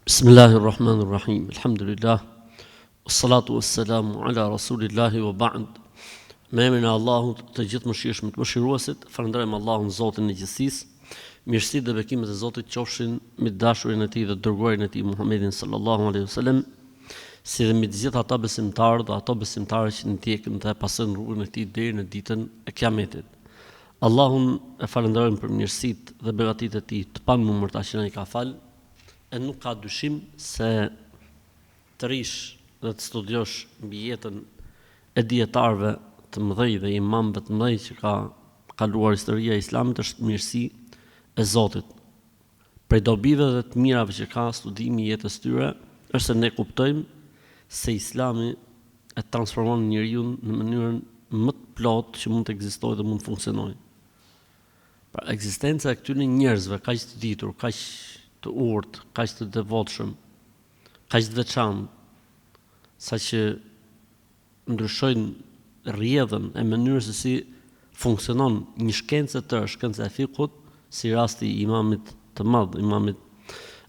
Bismillahirrahmanirrahim. Alhamdulillah. Wassalatu wassalamu ala rasulillahi wa ba'd. Me emrin e Allahut, të gjithë mëshirshëm të mëshiruesit, falenderojmë Allahun Zotin e gjithësisë. Mirësitë dhe bekimet e Zotit qofshin mbi dashurin e Tij dhe dërguarin e Tij Muhammedin sallallahu alaihi wasallam, si dhe mbi të gjithë ata besimtarë dhe ato besimtarë që ndjekin dhe pasojnë rrugën e Tij deri në ditën e Kiametit. Allahun e falenderojmë për mirësitë dhe begatitë e Tij të panumërta që na i ka falë. E nuk ka dyshim se të rish dhe të studiosh mbi jetën e dietarëve të mëdhej dhe imamëve të mëdhej që ka kaluar historia e Islamit është mirësi e Zotit. Prej dobive dhe të mirave që ka studimi i jetës tyre është se ne kuptojmë se Islami e transformon njeriu në mënyrën më të plotë që mund të ekzistojë dhe mund të funksionojë. Pra ekzistenca e këtyre njerëzve kaq të ditur, kaq të urtë, kaq të devotshëm, kaq të veçantë, saqë ndryshojnë rrjedhën e mënyrës se si funksionon një shkencë të tërë, shkenca e fikut, si rasti i imamit të madh, imamit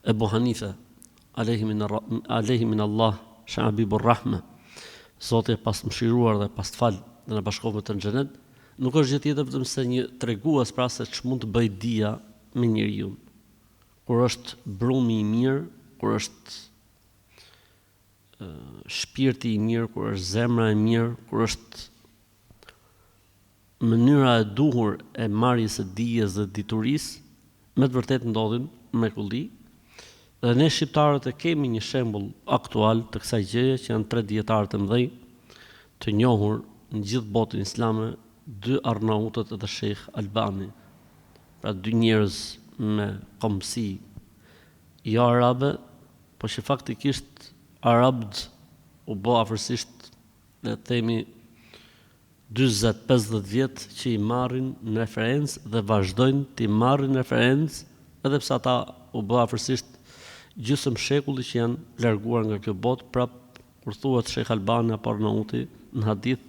Ebu Hanife, alayhi min Allah sha'abibur rahme. Zoti e pas mëshiruar dhe pas të falë dhe na bashkove të në xhenet, nuk është gjë tjetër vetëm se një tregues pra se ç'mund të bëj dia me njeriu. Kur është brumi i mirë, kur është shpirti i mirë, kur është zemra e mirë, kur është mënyra e duhur e marrjes së dijes dhe diturisë, me të vërtetë ndodhin mrekulli. Dhe ne shqiptarët e kemi një shembull aktual të kësaj gjëje që janë 3 dietarë të mëdhenj, të njohur në gjithë botën islame, 2 arnautët dhe Sheikh Albani. Pra 2 njerëz me komsi jo arabe, po që faktikisht arabët u bë afërsisht le të themi 40-50 vjet që i marrin në referencë dhe vazhdojnë të i marrin referencë, edhe pse ata u bë afërsisht gjysmë shekulli që janë larguar nga kjo botë, prap kur thuhet Sheikh Albani apo Arnauti në hadith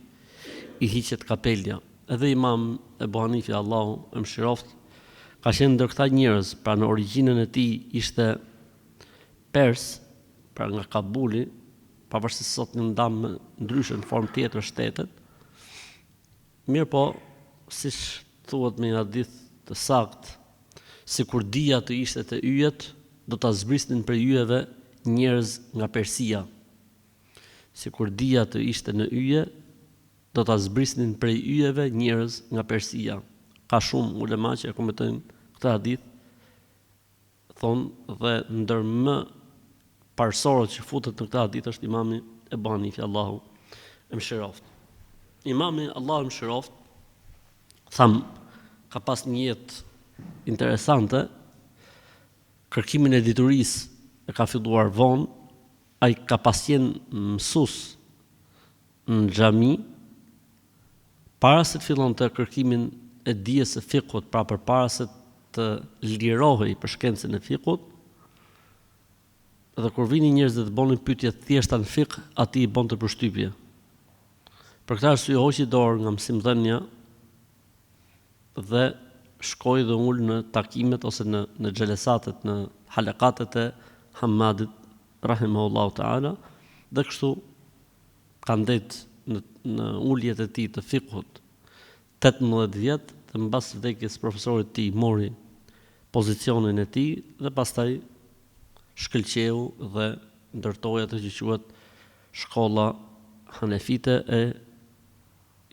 i hiqet kapelja. Edhe Imam Ebu Hanifi, Allahu e mëshiroft, ka qenë ndër këta njerëz, pra në origjinën e tij ishte pers, pra nga Kabuli, pavarësisht sot një ndam ndryshe në formë tjetër shtetet. Mirë po, siç thuhet me një hadith të saktë, sikur dia të ishte të yjet, do ta zbrisnin prej yjeve njerëz nga Persia. Sikur dia të ishte në yje, do ta zbrisnin prej yjeve njerëz nga Persia. Ka shumë ulema që e komentojnë këtë hadith, thonë dhe ndër më parsorët që futet në këtë hadith është imami Ebu Hanifi, Allahu e mëshiroft. Imami Allahu e mëshiroft, tham, ka pas një jetë interesante, kërkimin e diturisë e ka filluar vonë, ai ka pas qenë mësues në xhami, para se të fillonte kërkimin e dijes së fikut, pra përpara se të lirohej për shkencën e fikut, dhe kur vinin njerëz dhe të bënin pyetje të thjeshta në fik, ati i bonte përshtypje. Për këtë arsye hoqi dorë nga mësimdhënia dhe shkoi dhe ul në takimet ose në xhelesatet, në halakatet e Hamadit rahimahullahu taala, dhe kështu ka ndetë në uljet e tij të fikut 18 vjet, dhe mbas vdekjes profesorit tij mori pozicionin e tij dhe pastaj shkëlqeu dhe ndërtoi atë që quhet shkolla hanefite e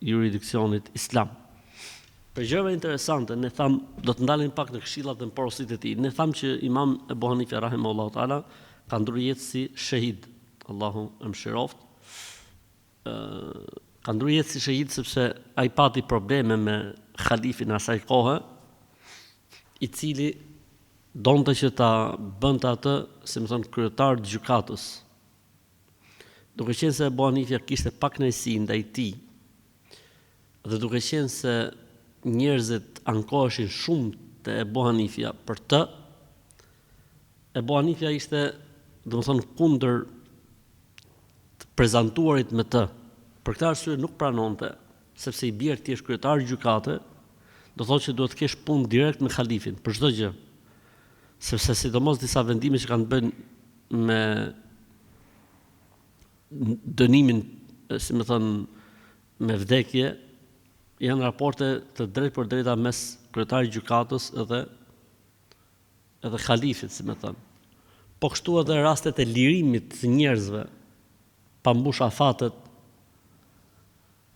juridiksionit islam. Për gjëra interesante, ne tham do të ndalem pak në këshillat dhe në porositë e tij. Ne tham që Imam Ebu Hanife rahimahullahu taala ka ndruar jetë si shahid, Allahu e mëshiroft. Ka ndruar jetë si shahid sepse ai pati probleme me khalifin asaj kohe, i cili donte që ta bënte atë, si më thonë, kryetar të gjykatës. Duke qenë se Ebu Hanife kishte pak kënaqësi ndaj tij, dhe duke qenë se njerëzit ankoheshin shumë te Ebu Hanifja për të, Ebu Hanifja ishte, domethënë, kundër të prezantuarit me të. Për këtë arsye nuk pranonte, sepse i bjerë ti është kryetar gjykate, do thotë që duhet të kesh punë direkt me khalifin për çdo gjë. Sepse sidomos disa vendime që kanë bën me dënimin, si më thënë, me vdekje, janë raporte të drejt për drejta mes kryetarit gjykatës edhe khalifit, si më thënë. Po kështu edhe rastet e lirimit të njerëzve, pa mbush afatet,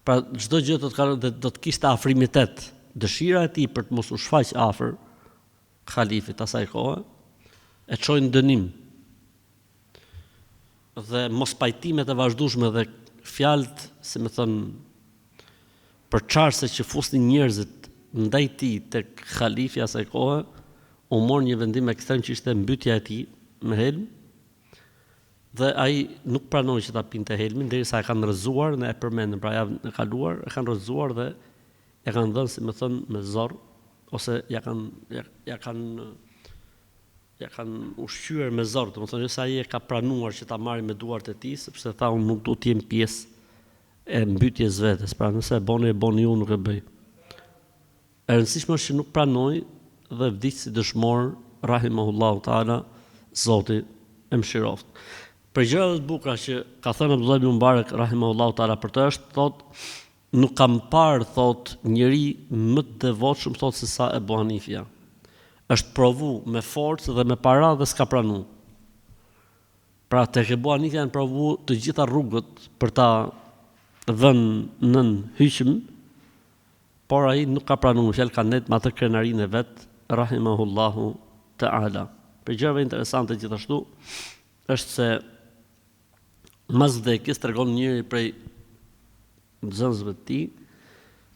pra çdo gjë do të kishte afrimitet. Dëshira e tij për të mos u shfaq afër khalifit asaj kohe, e çojnë dënim. Dhe mos pajtimet e vazhdueshme dhe fjalët, si më thënë, përçarse që fusnin njerëzit ndaj tij tek khalifi asaj kohe, u mor një vendim ekstrem që ishte mbytja e tij me helm, dhe ai nuk pranoi që ta pinte helmin derisa e kanë rrëzuar, ne e përmendëm pra javën e kaluar, e kanë rrëzuar dhe e kanë dhënë, si më thënë, me zorr, ose ja kanë ushqyer me zorr, domethënë se ai e ka pranuar që ta marrë me duart e tij, sepse tha unë nuk do të jem pjesë e mbytjes vetes, pra nëse e boni ju, nuk e bëj. E rëndësishme është që nuk pranoi dhe vdiq si dëshmor, rahimahullahu taala, Zoti e mëshiroft. Për gjërat e bukura që ka thënë Abdullah ibn Mubarak rahimahullahu taala për të është, thotë, nuk kam parë, thotë, njëri më të devotshëm, thotë, se sa Ebu Hanifja. Është provu me forcë dhe me para dhe s'ka pranu. Pra tek Ebu Hanifja janë provu të gjitha rrugët për ta dhënë nën hyqëm, por ai nuk ka pranuar, fjalë ka net me atë krenarinë e vet, rahimahullahu taala. Për gjëra interesante gjithashtu është se mas vdekjes tregon njëri prej nxënësve të tij,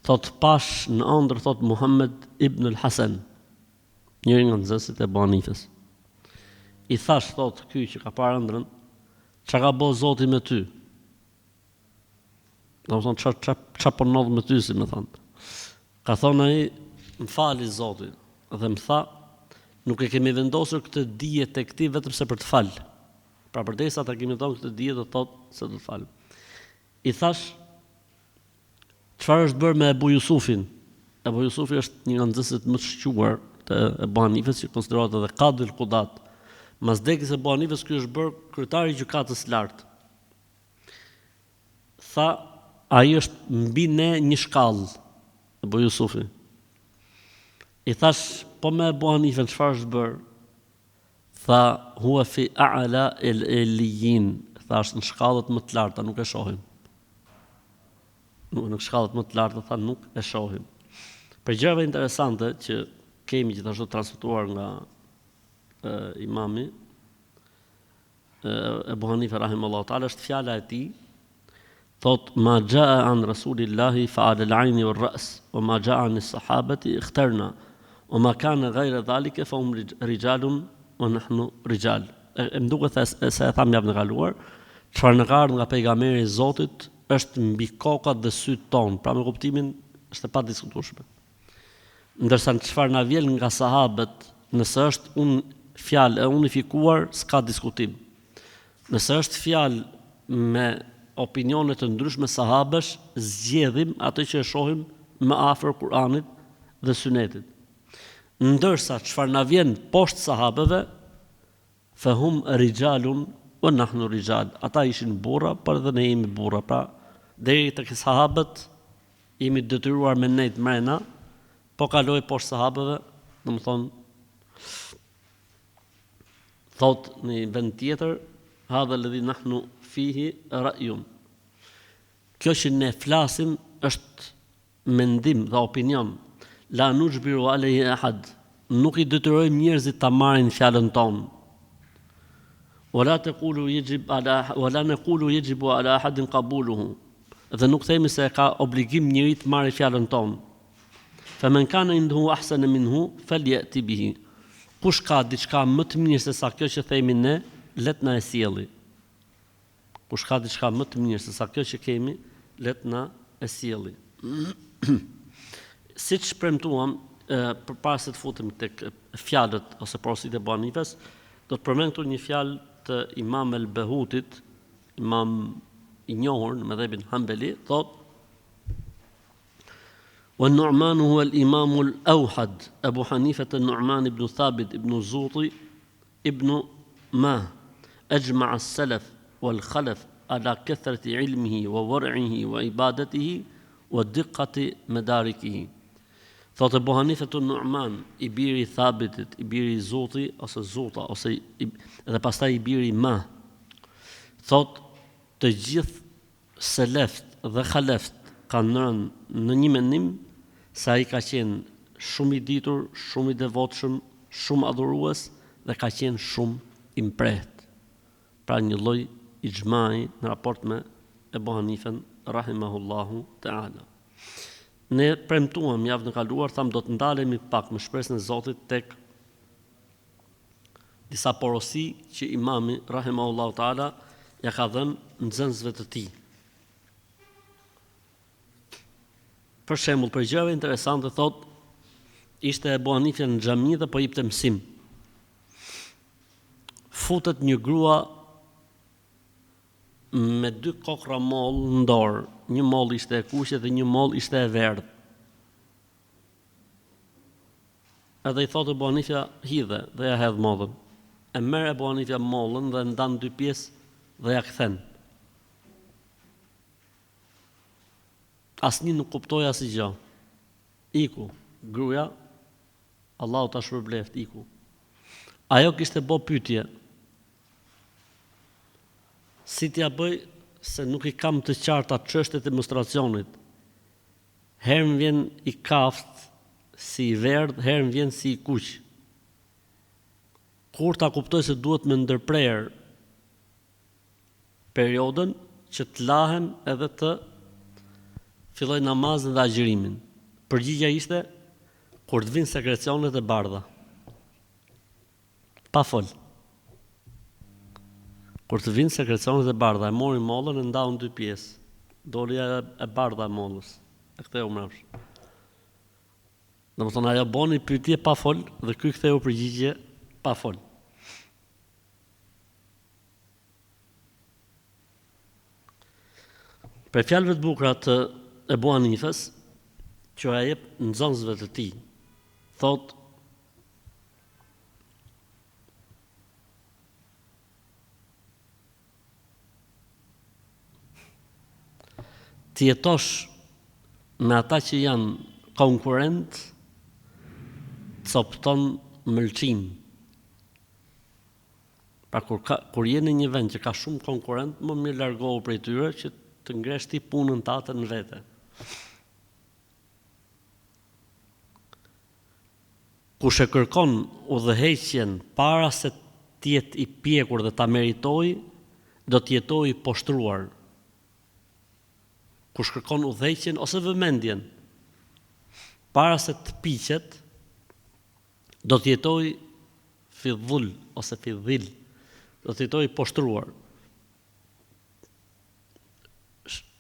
thot pash në ëndër, thot Muhammed ibn al-Hasan, njëri nga nxënësit e Ebu Hanifës. I thash, thot, ky që ka parë ëndrën, çka ka bëu Zoti me ty? Do të thonë ç'a po ndodh me ty, si më thonë. Ka thonë ai, më fali Zoti, dhe më tha, nuk e kemi vendosur këtë dije tek ti vetëm se për të fal. Pra përdesë ata kemi thonë këtë dije, do thotë se do të fal. I thash, çfarë është bërë me Ebu Jusufin? Ebu Jusufi është një nga nxënësit më të shquar të Ebu Hanifës, që konsiderohet edhe Qadil Qudat. Mas vdekjes së Ebu Hanifës, ky është bërë kryetari i gjykatës lartë. Tha, ai është mbi ne një shkallë, Ebu Jusufi. I thash, po me Ebu Hanifën çfarë është bërë? Tha, hua fi a'la el-elijin, tha, është në shkallët më të larta, nuk e shohim. Në shkallët më të larta, tha, nuk e shohim. Për gjërave interesante që kemi gjithashtu transmetuar nga imami Ebu Hanife rahimahullahu taala, është fjala e tij, thot, ma jaa an rasulillahi fa ala al-'ayni wal-ra's, wa ma jaa an as-sahabati ikhtarna, wa ma kana ghayra dhalika fa hum rijalun wa nahnu rijal. Më duket se e tham javën e kaluar, çfarë na ka ardhur nga pejgamberi i Zotit është mbi kokat dhe sytë tonë, pra me kuptimin është e padiskutueshme. Ndërsa çfarë na vjen nga sahabët, nëse është fjalë e unifikuar, s'ka diskutim. Nëse është fjalë me opinione të ndryshme sahabësh, zgjedhim atë që e shohim më afër Kur'anit dhe Sunetit. Ndërsa çfarë na vjen poshtë sahabëve, fahum rijalun wa nahnu rijal. Ata ishin burra, por edhe ne jemi burra. Pra, deri tek sahabët jemi detyruar me nejt mrena, po kaloj poshtë sahabëve, domethënë thot në një vend tjetër, hadha alladhi nahnu fihi ra'yun. Kjo që ne flasim është mendim dhe opinion. La nujbiru alayhi ahad. Nuk i detyrojmë njerëzit ta marrin fjalën tonë. Wala naqulu yajibu ala ahadin qabuluhu. Dhe nuk themi se ka obligim njëri të marrë fjalën tonë. Faman kana indahu ahsana minhu falyati bihi. Kush ka diçka më të mirë se sa kjo që themi ne, let na e sjelli. Kush ka diçka më të mirë se sa kjo që kemi, let na e sjelli. Siç premtuam, përpara se të futemi tek fjalët ose porositë e Ebu Hanifes, do të përmend këtu një fjalë të Imam el-Behutit, imam i njohur në mëdhëbin Hanbali, thotë: "Wa-Nu'man huwa al-imam al-awhad, Abu Hanifa an-Nu'man ibn Thabit ibn Zuti ibn Mah, أجمع السلف والخلف على كثرة علمه وورعه وعبادته ودقة مداركه. Thotë Ebu Hanifetu Nu'man, I biri I Thabitit, I biri I Zoti, ose Zota, dhe pastaj I biri Ma. Thotë të gjithë seleft dhe khaleft kanë rënë në një mendim se ai ka qenë shumë I ditur, shumë I devotshëm, shumë adhurues dhe ka qenë shumë I mprehtë. Pra një lloj ixhmai në raport me Ebu Hanifen rahimahullahu ta'ala. Ne premtuam javën e kaluar, thamë do të ndalemi pak me shpresën e Zotit tek disa porosi që imami rahimahullahu ta'ala ja ka dhënë nxënësve të tij. Për shembull, për gjëra interesante thotë, ishte Ebu Hanife në xhami dhe po jepte mësim. Futet një grua me 2 kokra moll në dorë, një moll ishte e kuqe dhe një moll ishte e verdhë. Edhe I thotë Ebu Hanifja hidhe dhe ja hedh mollën. E merr Ebu Hanifja mollën dhe ndan 2 pjesë dhe ja kthen. Asnjë nuk kuptoi asgjë. Iku, gruaja, Allahu ta shpërbleft, iku. Ajo kishte bë pyetje. Si t'ja bëj se nuk I kam të qarta çështjet e demonstracionit. Herë më vjen I kaft si I verdh, herë më vjen si I kuq. Kur ta kuptoj se duhet me ndërprer periodën që të lahem edhe të filloj namazin dhe agjërimin. Përgjigja ishte kur të vinë sekrecionet e bardha. Pa fol. Kur të vinë sekrecionet e bardha, e mori mollën e ndau në 2 pjesë. Doli e bardha e mollës. E ktheu mbrapsht. Domethënë ajo boni pyetje pa fol dhe ky ktheu përgjigje pa fol. Për fjalëve të bukura të Ebu Hanifes, që ai jep nxënësve të tij, thotë të jetosh me ata që janë konkurrent, copton mëlçin. Pra kur je në një vend që ka shumë konkurrent, më mirë largohu prej tyre që të ngresh ti punën tate në vete. Kush e kërkon udhëheqjen para se të jetë I pjekur dhe ta meritoj, do të jetojë I poshtruar. Kush kërkon udhëheqjen ose vëmendjen para se të piqet, do të jetojë fidhull ose fidhil, do të jetojë poshtruar.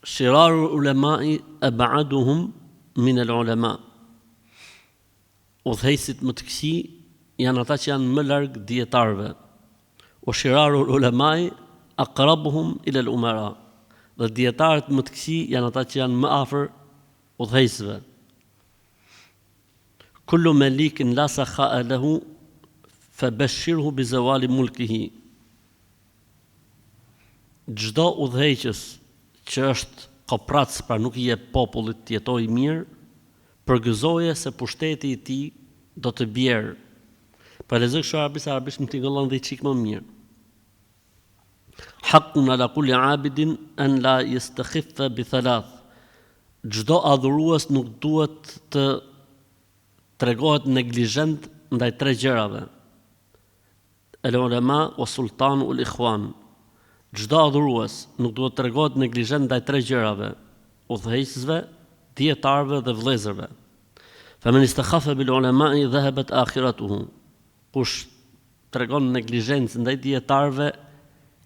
Shiraru ulemai ab'aduhum min al-ulama. Udhëheqësit më të këqij janë ata që janë më larg dietarëve. O shiraru ulemai aqrabuhum ila al-umara. Dhe dietarët më të këqij janë ata që janë më afër udhëheqësve. Kullu malikin la sakha'a lahu fabashshirhu bi zawali mulkihi. Çdo udhëheqës që është koprac, pra nuk I jep popullit të jetojë mirë, përgëzoje se pushteti I tij do të bjerë. Pa lexoj arabisht më tingëllon dhe I çik më mirë. Haqqun ala kulli abidin an la yastakhiffa bi thalath. Çdo adhurues nuk duhet të tregohet neglizhent ndaj 3 gjërave. El ulama wa sultan ul ikhwan. Çdo adhurues nuk duhet të tregohet neglizhent ndaj 3 gjërave: udhëheqësve, dietarëve dhe vëllezërve. Faman istakhaffa bil ulama'i dhahabat akhiratuhu. Kush tregon neglizhencë ndaj dietarëve,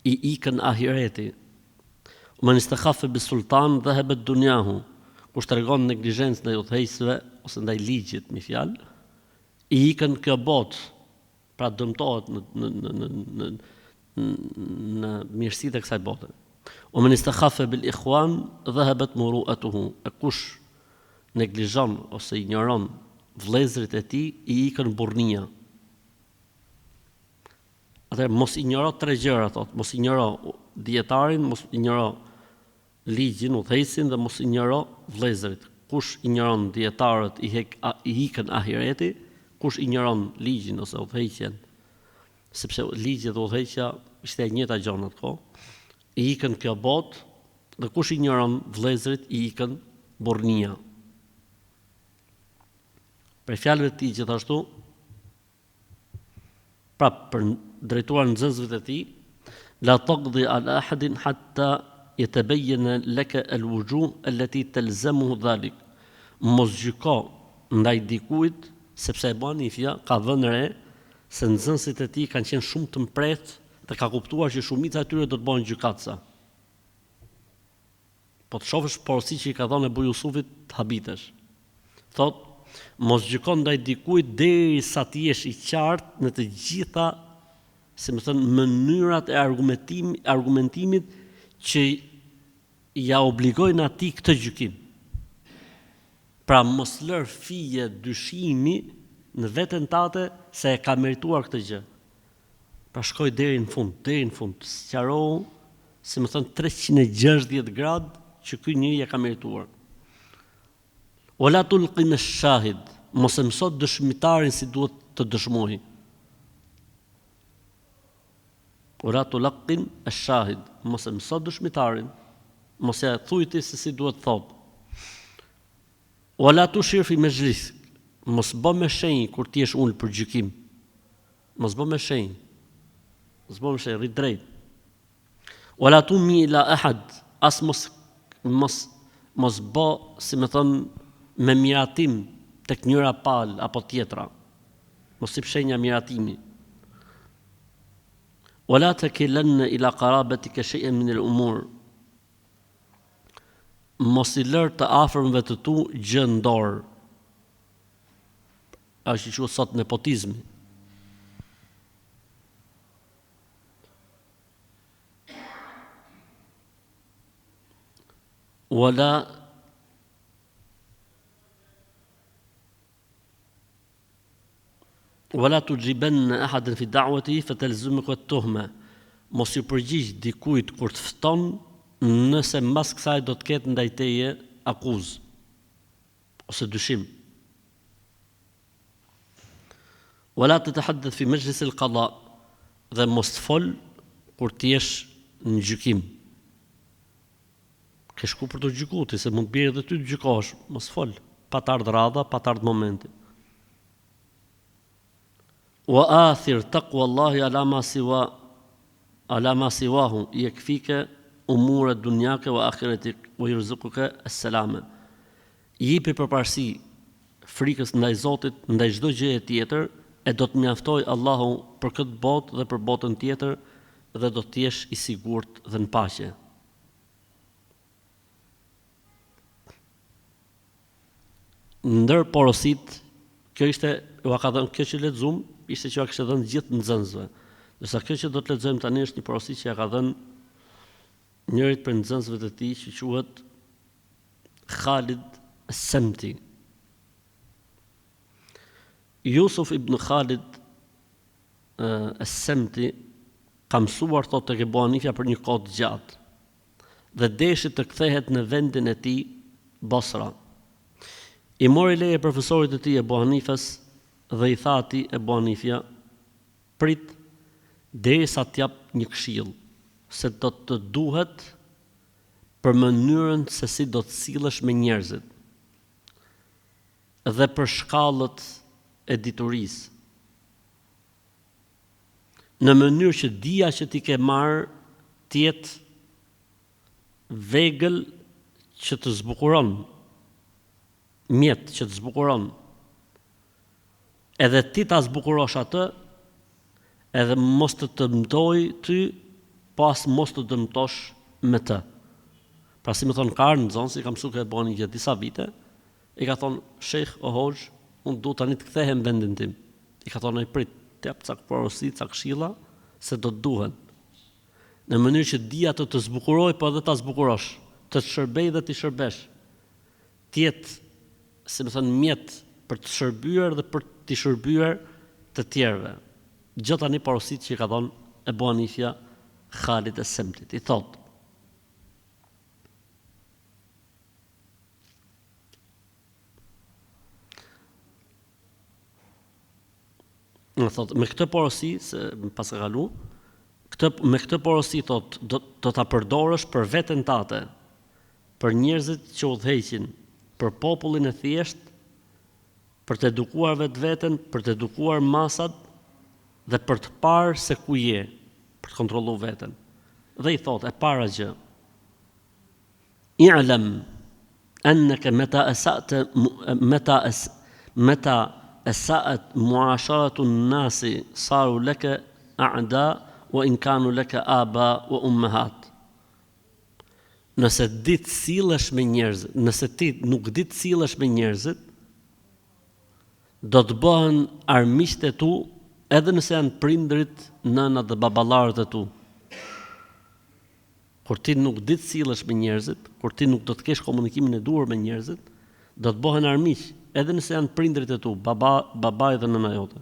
I ikën ahireti. Man istakhaffa bis sultan dhahabat dunyahu. Kush tregon neglizhencë ndaj udhëheqësve ose ndaj ligjit, me fjalë, I ikën kjo botë, pra dëmtohet në mirësitë e kësaj bote. O men istakhaffa bil ikhwan dhahabat muru'atuhu. E kush neglizhon ose ignoron vëllezërit e tij, I ikën burrnia. Atëherë mos injoro 3 gjëra, thot, mos injoro dietarin, mos injoro ligjin, udhëheqësin dhe mos injoro vëllezërit. Kush injoron dietarët i ikën ahireti, kush injoron ligjin ose udhëheqjen, sepse ligji dhe udhëheqja ishte e njëjta gjë në atë kohë, i ikën kjo botë, dhe kush injoron vëllezërit i ikën burrnia. Për fjalëve të tij gjithashtu, për drejtuar nxënësve të tij, la taqdi ala ahadin hatta yatabayyana laka alwujuh allati talzamuhu dhalik. Mos gjyko ndaj dikujt, sepse Ebu Hanifja ka vënë re se nxënësit e tij kanë qenë shumë të mprehtë dhe ka kuptuar që shumica e tyre do të bëhen gjykatësa. Po të shohësh porosi që i ka dhënë Ebu Jusufit të habitesh. Thot, mos gjykon ndaj dikujt derisa të jesh i qartë në të gjitha, si më thënë, mënyrat e argumentimit që ja obligojnë atij këtë gjykim. Pra mos lër fije dyshimi në veten tate se e ka merituar këtë gjë. Pra shkoj deri në fund, sqarohu, si më thënë, 360 gradë që ky njeri e ka merituar. Wala tulqin ash-shahid, mos e mëso dëshmitarin si duhet të dëshmojë. Wala tulqin ash-shahid, mos e mëso dëshmitarin, mos e thuaj ti se si duhet thotë. Wala tushir fi majlis, mos bë me shenjë kur ti je ul për gjykim. Mos bë me shenjë. Rrit drejt. Wala tumi ila ahad, as mos bë, si më thon, me miratim tek njëra palë apo tjetra. Mos i shenja miratimi. Wala takilanna ila qarabatika shay'an min al-umur. Mos i lër të afërmëve të tu gjë në dorë. Ashtu që sot nepotizmi. Wala tujibanna ahadan fi da'wati fatalzimuka at-tuhma. Mos i përgjigj dikujt kur të fton, nëse mbas kësaj do të ketë ndaj teje akuzë ose dyshim. Wala tatahaddath fi majlis al-qada, dhe mos të fol kur të jesh në gjykim. Ke shku për të gjykuar, se mund të bjerë edhe ty të gjykosh, mos fol, pa të ardhur radha, pa të ardhur momenti. Wa athir taqwa Allahi ala ma siwahu yakfika umur ad-dunyaka wa akhiratik wa yarzuquka as-salama. Jepi përparësi frikës ndaj Zotit, ndaj çdo gjëje tjetër, e do të mjaftoj Allahu për këtë botë dhe për botën tjetër, dhe do të jesh i sigurt dhe në paqe. Ndër porosit, kjo që lexuam, ishte që ja kishte dhënë gjithë nxënësve. Ndërsa kjo që do të lexojmë tani është një porosi që ja ka dhënë njërit për nxënësve të tij që quhet Khalid as-Samti. Yusuf ibn Khalid as-Samti ka mësuar thotë tek Ebu Hanifja për një kohë të gjatë dhe deshi të kthehet në vendin e tij Basra. I mori leje profesorit të tij Ebu Hanifës dhe i tha atij Ebu Hanifja, prit derisa të jap një këshill, se do të duhet për mënyrën se si do të sillesh me njerëzit dhe për shkallët e diturisë. Në mënyrë që dia që ti ke marrë të jetë vegël që të zbukuron, mjet që të zbukuron, edhe ti ta zbukurosh atë, edhe mos të dëmtoj ty, pas mos të dëmtosh me të. Pra si më thonë karë në zonë, si kam mësuar e bani gjatë disa vite, i ka thonë, shejh o hoxh, unë du tani të kthehem vendin tim. I ka thonë, prit, të jap ca porosi, ca këshilla, se do të duhen. Në mënyrë që dia të zbukuroj, po edhe ta zbukurosh, të shërbej dhe të shërbesh. Tjetë, si më thonë, mjet për të shërbyer dhe për të shërbyer të tjerëve. Gjë tani porosit që i ka thonë Ebu Hanifja Khalid e Semtit. I thotë: me këtë porosi, se pas e kalu, me këtë porosi thotë do ta përdorësh për veten tate, për njerëzit që udhëheqin, për popullin e thjesht, për të edukuar vetveten, për të edukuar masat dhe për të parë se ku je, për të kontrolluar veten. Dhe i thotë e para gjë: i'lam annaka meta asa'at mu'asharatu an-nasi saru laka a'da wa in kanu laka aba wa ummahat. Nëse ditë sillesh me njerëzit, nëse ti nuk ditë sillesh me njerëzit, do të bëhen armiqtë e tu, edhe nëse janë prindrit, nënat dhe baballarët e tu. Kur ti nuk ditë sillesh me njerëzit, kur ti nuk do të kesh komunikimin e duhur me njerëzit, do të bëhen armiq, edhe nëse janë prindrit e tu, babai dhe nëna jote.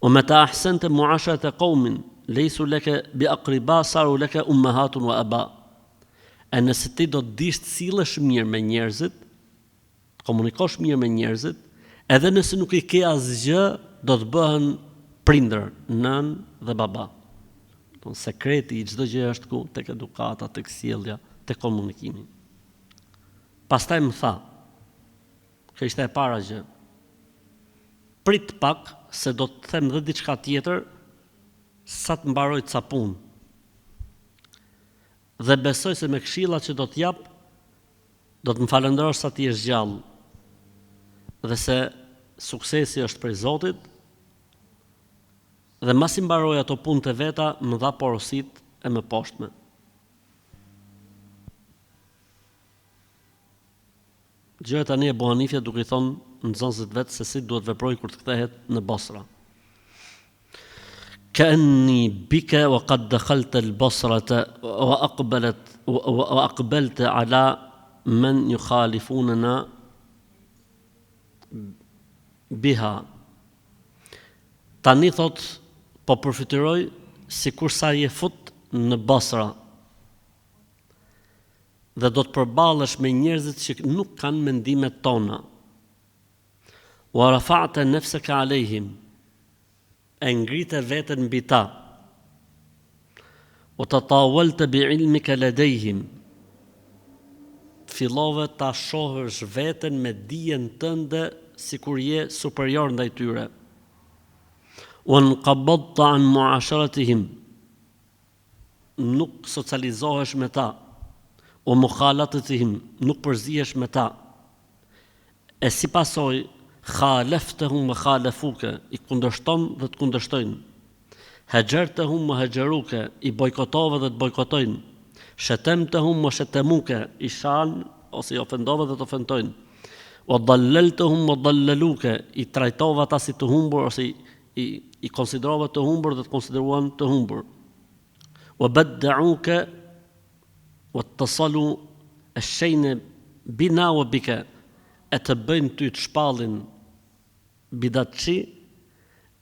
O meta ahsanta mu'asharata qaumin laysu laka bi aqriba saru laka ummahatun wa aba. E nëse ti do të dish të sillesh mirë me njerëzit, të komunikosh mirë me njerëzit, edhe nëse nuk i ke asgjë, do të bëhen prindër, nën dhe baba. Sekreti i çdo gjë është ku? Tek edukata, tek sjellja, tek komunikimi. Pastaj më tha, kjo ishte e para gjë: prit pak se do të them dhe diçka tjetër sa të mbaroj ca punë. Dhe besoj se me këshillat që do t'jap, do të më falënderosh sa ti je gjallë, dhe se suksesi është prej Zotit, dhe mas i mbaroj ato punët e veta, më dha porosit e më poshtme. Gjëra tani Ebu Hanifja duke i thonë nxënësit vetë se si duhet veproj kur të kthehet në Basra. كأني بك وقد دخلت البصرة وأقبلت على من يخالفوننا بها. Tani thot, po përfitëroj sikur sa je fut në Basra dhe do të përballesh me njerëzit që nuk kanë mendimet tona. Wa rafa'ta nafsaka alejhim, e ngrite veten mbi ta. O të tawalta bi ilmika ladejhim, fillove ta shohësh veten me dijen tënde sikur je superior ndaj tyre. O nqabadta an muasharatihim, nuk socializohesh me ta. O mukhalatihim, nuk përzihesh me ta. E si pasoj, khaleftahum wa khalafuka, i kundërshton dhe të kundërshtojnë. Hajartahum wa hajaruka, i bojkotove dhe të bojkotojnë. Shatamtahum wa shatamuka, i shan ose i ofendove dhe të ofendojnë. Wa dallaltahum wa dallaluka, i trajtova ata si të humbur ose i konsiderova të humbur dhe të konsideruan të humbur. Wa badda'uka wa tasalu ash-shayna bina wa bika, e të bëjnë ty të shpallin bidatçi,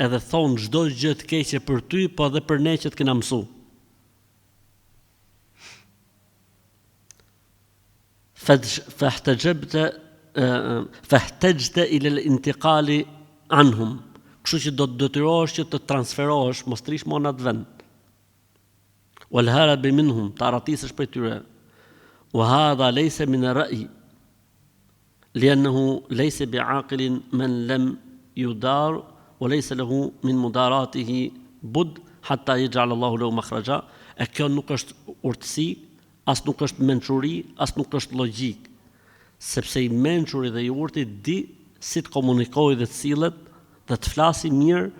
edhe thonë çdo gjë të keqe për ty, po edhe për ne që të kena mësu. Fahtajta ila al-intiqali anhum, kështu që do të detyrohesh që të transferohesh, mos trish më në atë vend. Wal harabi minhum, të aratisësh prej tyre. Wa hadha laysa min ar-ra'yi, لأنه ليس بعاقل من لم يدار وليس له من مداراته بد حتى يجعل الله له مخرجا. E kjo nuk është urtësi, as nuk është mençuri, as nuk është logjik, sepse i mençuri dhe i urti di si të komunikojë dhe të sillet dhe të flasi mirë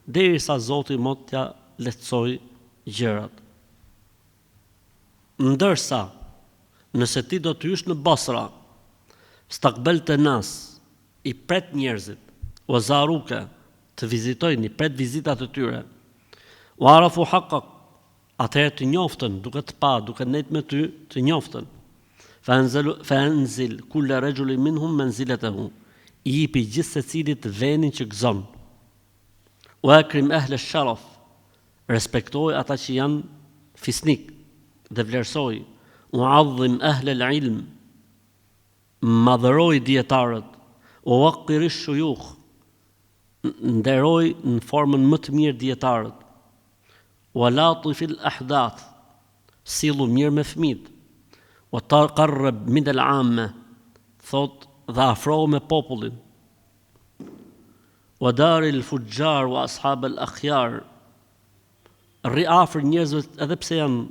derisa Zoti mos t'ja lehtësoj gjërat. Ndërsa nëse ti do të hysh në Basra, stakbelte nas, i pret njerëzit, o zaruka, të vizitojnë, i pret vizitat të tyre, o arafu haqqak, atëherë të njoftën, duke të pa, duke nejt me ty, të njoftën. Fa'anzil kulla rajuli minhum manzilatahu, i jipi gjithë secilit venin që gëzon. Wa akrim ahl ash-sharaf, respektoj ata që janë fisnik dhe vlerësoj. U'adhim ahl al-ilm, madhëroj dietarët. Uwaqqir ash-shuyukh, nderoj në formën më të mirë dietarët. Walatif al-ahdath, sillu mirë me fëmijët. Wa taqarrab min al-'amma, thot dhe afro me popullin. Wa dari al-fujjar wa ashab al-akhyar, rri afër njerëzve edhe pse janë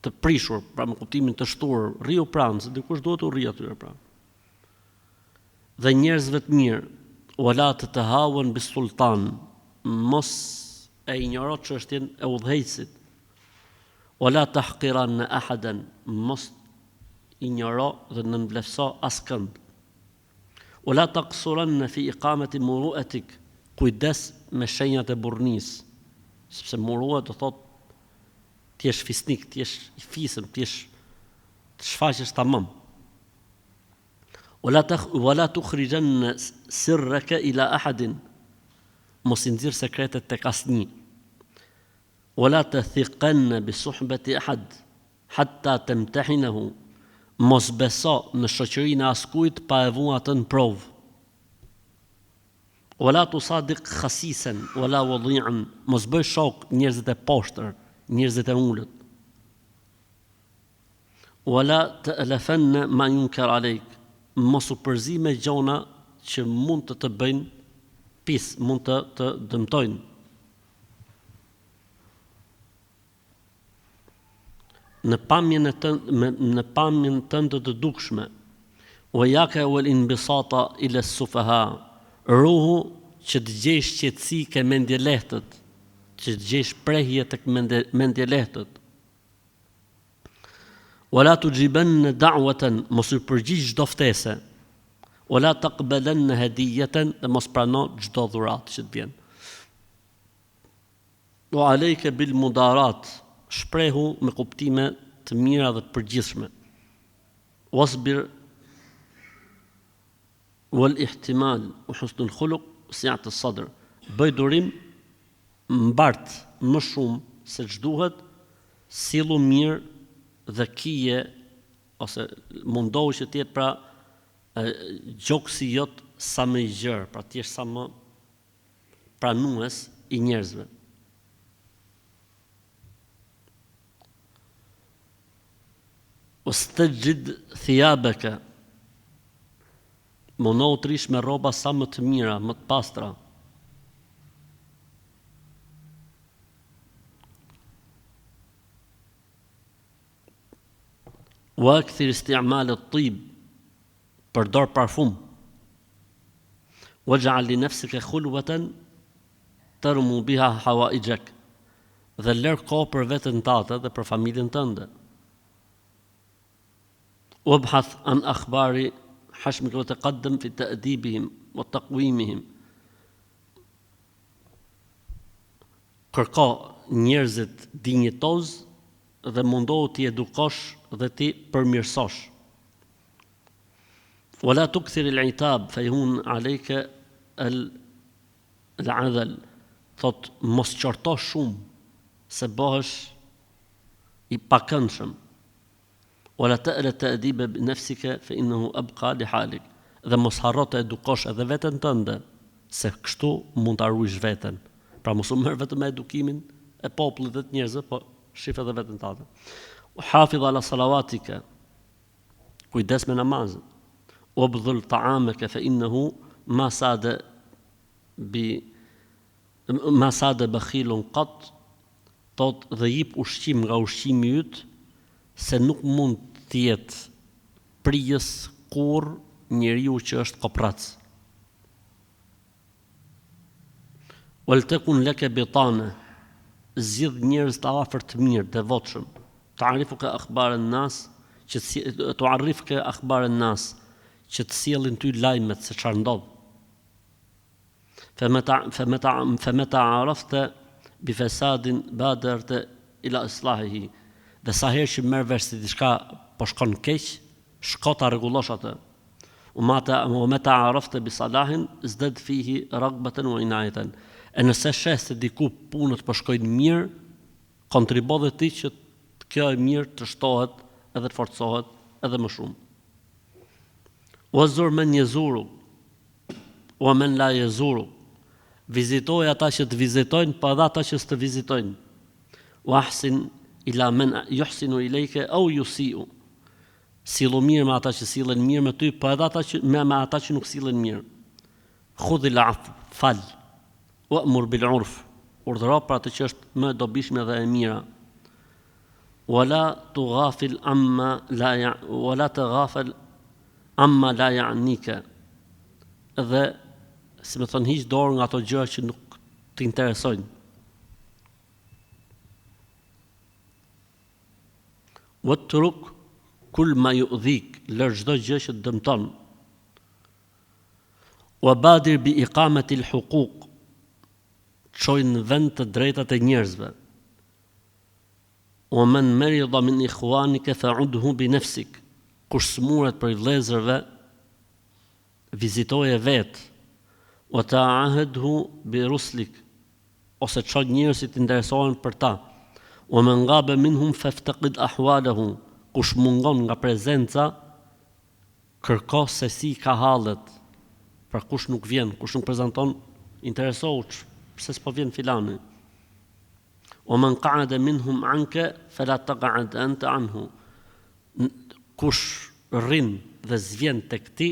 të prishur, pra me kuptimin të shtuar, rriu pranë, se dikush duhet u rri aty pranë. Dhe njerëzve të mirë, wala të hawen bis sultan, mos e injoro çështjen e udhëheqësit. Wala tahqiran ahadan, mos injoro dhe nënvlerëso askënd. Wala taqsuran fi iqamati muru'atik, kujdes me shenjat e burrnisë, sepse murua do thot ti jesh fisnik, ti jesh i fisëm, ti shfaqesh tamam. Wala tukhrijan sirraka ila ahadin, mos i nxirr sekretet tek asnjë. Wala tathiqan bi suhbati ahad hatta tamtahinahu, mos beso në shoqërinë e askujt pa e vënë atë në provë. Wala tusadiq khasisan wala wadi'an, mos bëj shok njerëzit e poshtër, njerëzit e ulët. Wala ta'lafanna ma yunkar alejk, mos u përzi me gjona që mund të bëjnë pis, mund të dëmtojnë. Në pamjen tënde të dukshme. Wa yaka wal inbisata ila as-sufaha, ruhu që të gjesh qetësi ke mendje lehtët, që të gjesh prehje tek mendje lehtët. Wala tujiban da'watan, mos u përgjigj çdo ftesë. Wala taqbalan hadiyatan, dhe mos prano çdo dhuratë që të vjen. Wa alayka bil mudarat, shprehu me kuptime të mira dhe të përgjithshme. Wasbir wal ihtimal wa husnul khuluq si'at as-sadr, bëj durim, mbart më shumë se ç'duhet, sillu mirë dhe kije, ose mundohu që t'jetë pra gjoksi jot sa më i gjerë, pra t'jesh sa më pranues i njerëzve. Wastajid thiyabaka, mundohu të rish me rroba sa më të mira, më të pastra. Wa akthir isti'mal at-tib, përdor parfum. Waj'al li nafsika khulwatan tarmu biha hawaijak, dhe lër kohë për veten tënde dhe për familjen tënde. Wabhath an akhbari hashmika wa taqaddam fi ta'dibihim wa taqwimihim, kërko njerëzit dinjitoz dhe mundohu t'i edukosh dhe ti përmirësosh. Wala tukthir al-itab fayhun alayka al-'adhal, thot mos qorto shumë se bëhesh i pakëndshëm. Wala ta'la ta'diba bi nafsika fa innahu abqa li halik, dhe mos harro të edukosh edhe veten tënde, se kështu mund ta ruajsh veten. Pra mos u merr vetëm me edukimin e popullit dhe të njerëzve, po shif edhe veten tënde. Hafidh ala salawatika, kujdes me namazin. Wabdhul ta'amaka fa innahu ma sada bakhilun qat, thot dhe jip ushqim nga ushqimi yt, se nuk mund të jetë prijës kurrë njeriu që është koprac. Wal takun laka bitana, zgjidh njerëz të afërt të mirë, devotshëm. Ta'rifuka akhbar an-nas, që tu'arrifka akhbar an-nas, që të sjellin ty lajmet se çfarë ndodh. Famata arafta bi fasadin badarta ila islahihi, dhe sa herë që merr vesh se diçka po shkon keq, shko ta rregullosh atë. Mata arafta bi salahin zdad fihi ragbatan wa inayatan, E nëse shes se diku punët po shkojnë mirë, kontribo dhe ti që kjo e mirë të shtohet edhe të forcohet edhe më shumë. O zur men jezuru, o men la jezuru, vizitoj ata që të vizitojnë, pa edhe ata që së të vizitojnë. O ahsin ila men juhsinu i lejke, au jusiu, sillu mirë me ata që sillen mirë me ty, pa edhe ata që, me ata që nuk sillen mirë. Khudhil afu, fal, o amur bil urf, urdhëro për atë që është më dobishme dhe e mira. Wala tughafil amma la ya wala tughafil amma la ya'nika. Dhe si më thon hiq dorë nga ato gjëra që nuk të interesojnë. Watruk kul ma yu'dhik, lër çdo gjë që të dëmton. Wa badir bi iqamati al-huquq, çojnë në vend të drejtat e njerëzve. O men merida min ikhwanike fa'udhu bi nafsik, kush smuret për vëllezërve, vizitoje vetë. O ta'ahadhu bi ruslik, ose çon njerëz që të interesohen për ta. O men ngabe minhum faftaqid ahwalahu, kush mungon nga prezenca, kërko se si ka hallet. Pra kush nuk vjen, kush nuk prezanton, interesohu pse s'po vjen filani. O men qa'ada minhum anke fala taq'ad anta anhu. Kush rrin dhe zvjen tek ti,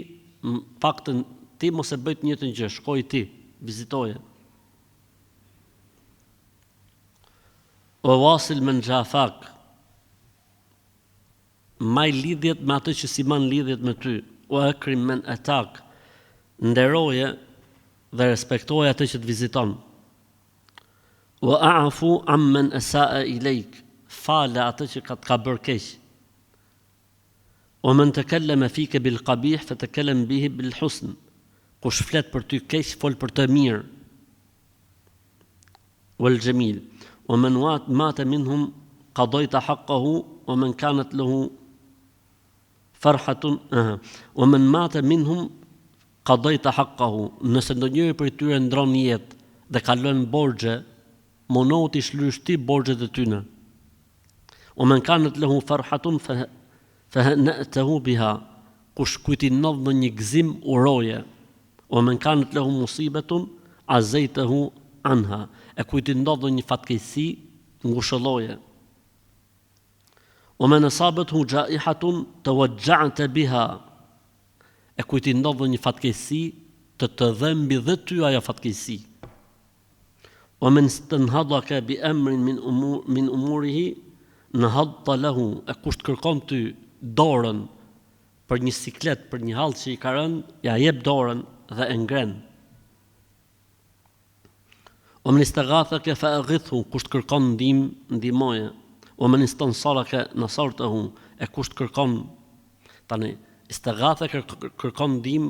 paktën ti mos e bëj të njëjtën gjë, shkoj ti, vizitoje. O wasil men jafak, maj lidhjet me atë që si man lidhjet me ty. O akrim men atak, nderoje dhe respektoje atë që të viziton. O a'fu ammen asa'a ilejk, fale atë që ka bërë keq. O men takallama fike bil qabih fatakallam bihi bil husn, kush flet për ty keq, fol për të mirë. Wal jamil, o men mata minhum qadayta haqqahu, o men kanat lahu farhatun, o men mata minhum qadayta haqqahu, nëse ndonjëri për tyre ndron jetë dhe kalon borxhe, monot i shlysh ti borxhet e tyne. O men kanat lahu farhatun fahna'tahu biha, kush kujt i ndodh në një gëzim uroje. O men kanat lahu musibatun azaytahu anha, e kujt i ndodh një fatkeqësi ngushëlloje. O men asabathu ja'ihatun tawajja'ta biha, e kujt i ndodh një fatkeqësi të dhëmbi dhe ty ajo fatkeqësi. O men stanhadaka bi amrin min umurihi nahadta lahu, e kush të kërkon ty dorën për një siklet, për një hall që i ka rënë, ja jep dorën dhe e ngren. O men istaghathaka fa aghithhu, kush të kërkon ndihmoje. O men istansaraka nasartahu, e kush të kërkon tani istaghatha kërkon ndihmë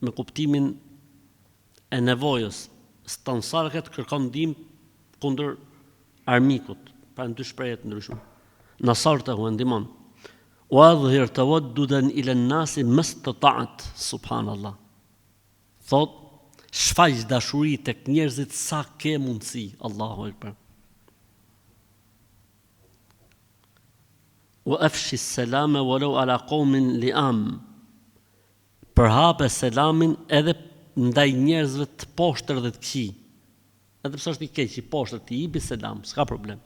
me kuptimin e nevojës. Stansaraka kërkon ndihmë kundër armikut, pra në dy shprehje të ndryshme. Nasartahu ndihmon. Wa adhhir tawaddudan ila an-nasi mastata'at, subhanallah. Thot, shfaq dashuri tek njerëzit sa ke mundësi, Allahu Akbar. Wa afshi as-salama walau ala qawmin li'am, përhape selamin edhe ndaj njerëzve të poshtër dhe të këqij. Edhe pse është i keq, i poshtër, ti i bi selam, s'ka problem.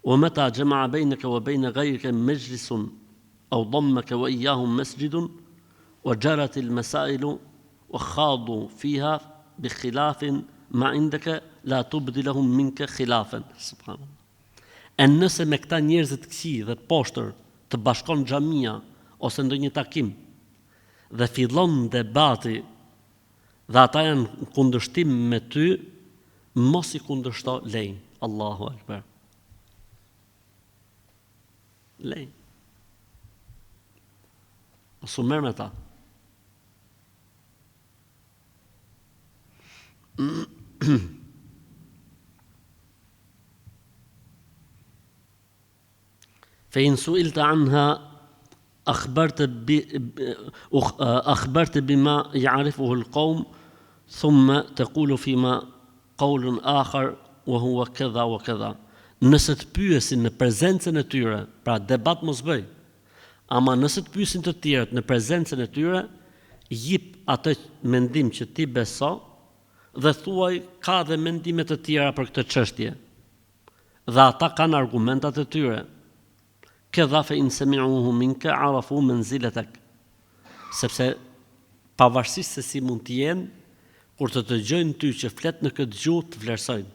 O meta jama'a bainaka wa baina ghayrika majlisun aw dammaka wa iyyahum masjidun wa jarat al-masailu wa khadu fiha bi khilafin ma indaka la tubdi lahum minka khilafan, subhanallah. E nëse me këta njerëz të këqij dhe të poshtër të bashkon xhamia ose ndonjë takim dhe fillon debati dhe ata janë në kundërshtim me ty, mos i kundërshto, lej. Allahu Akbar. Lej. Mos u merr me ta. فإن سئلت عنها أخبرت بما يعرفه القوم ثم تقول فيما qaulun akhar wa huwa kadha wa kadha. Nëse të pyesin në prezencën e tyre, pra debat mos bëj. Ama nëse të pyesin të tjerët në prezencën e tyre, jip atë mendim që ti beso dhe thuaj ka dhe mendime të tjera për këtë çështje. Dhe ata kanë argumentat e tyre. Këdha fe in sami'uhu minka arafu manzilatak. Sepse pavarësisht se si mund të jenë, kur të dëgjojnë ty që flet në këtë gjuhë të vlerësojnë.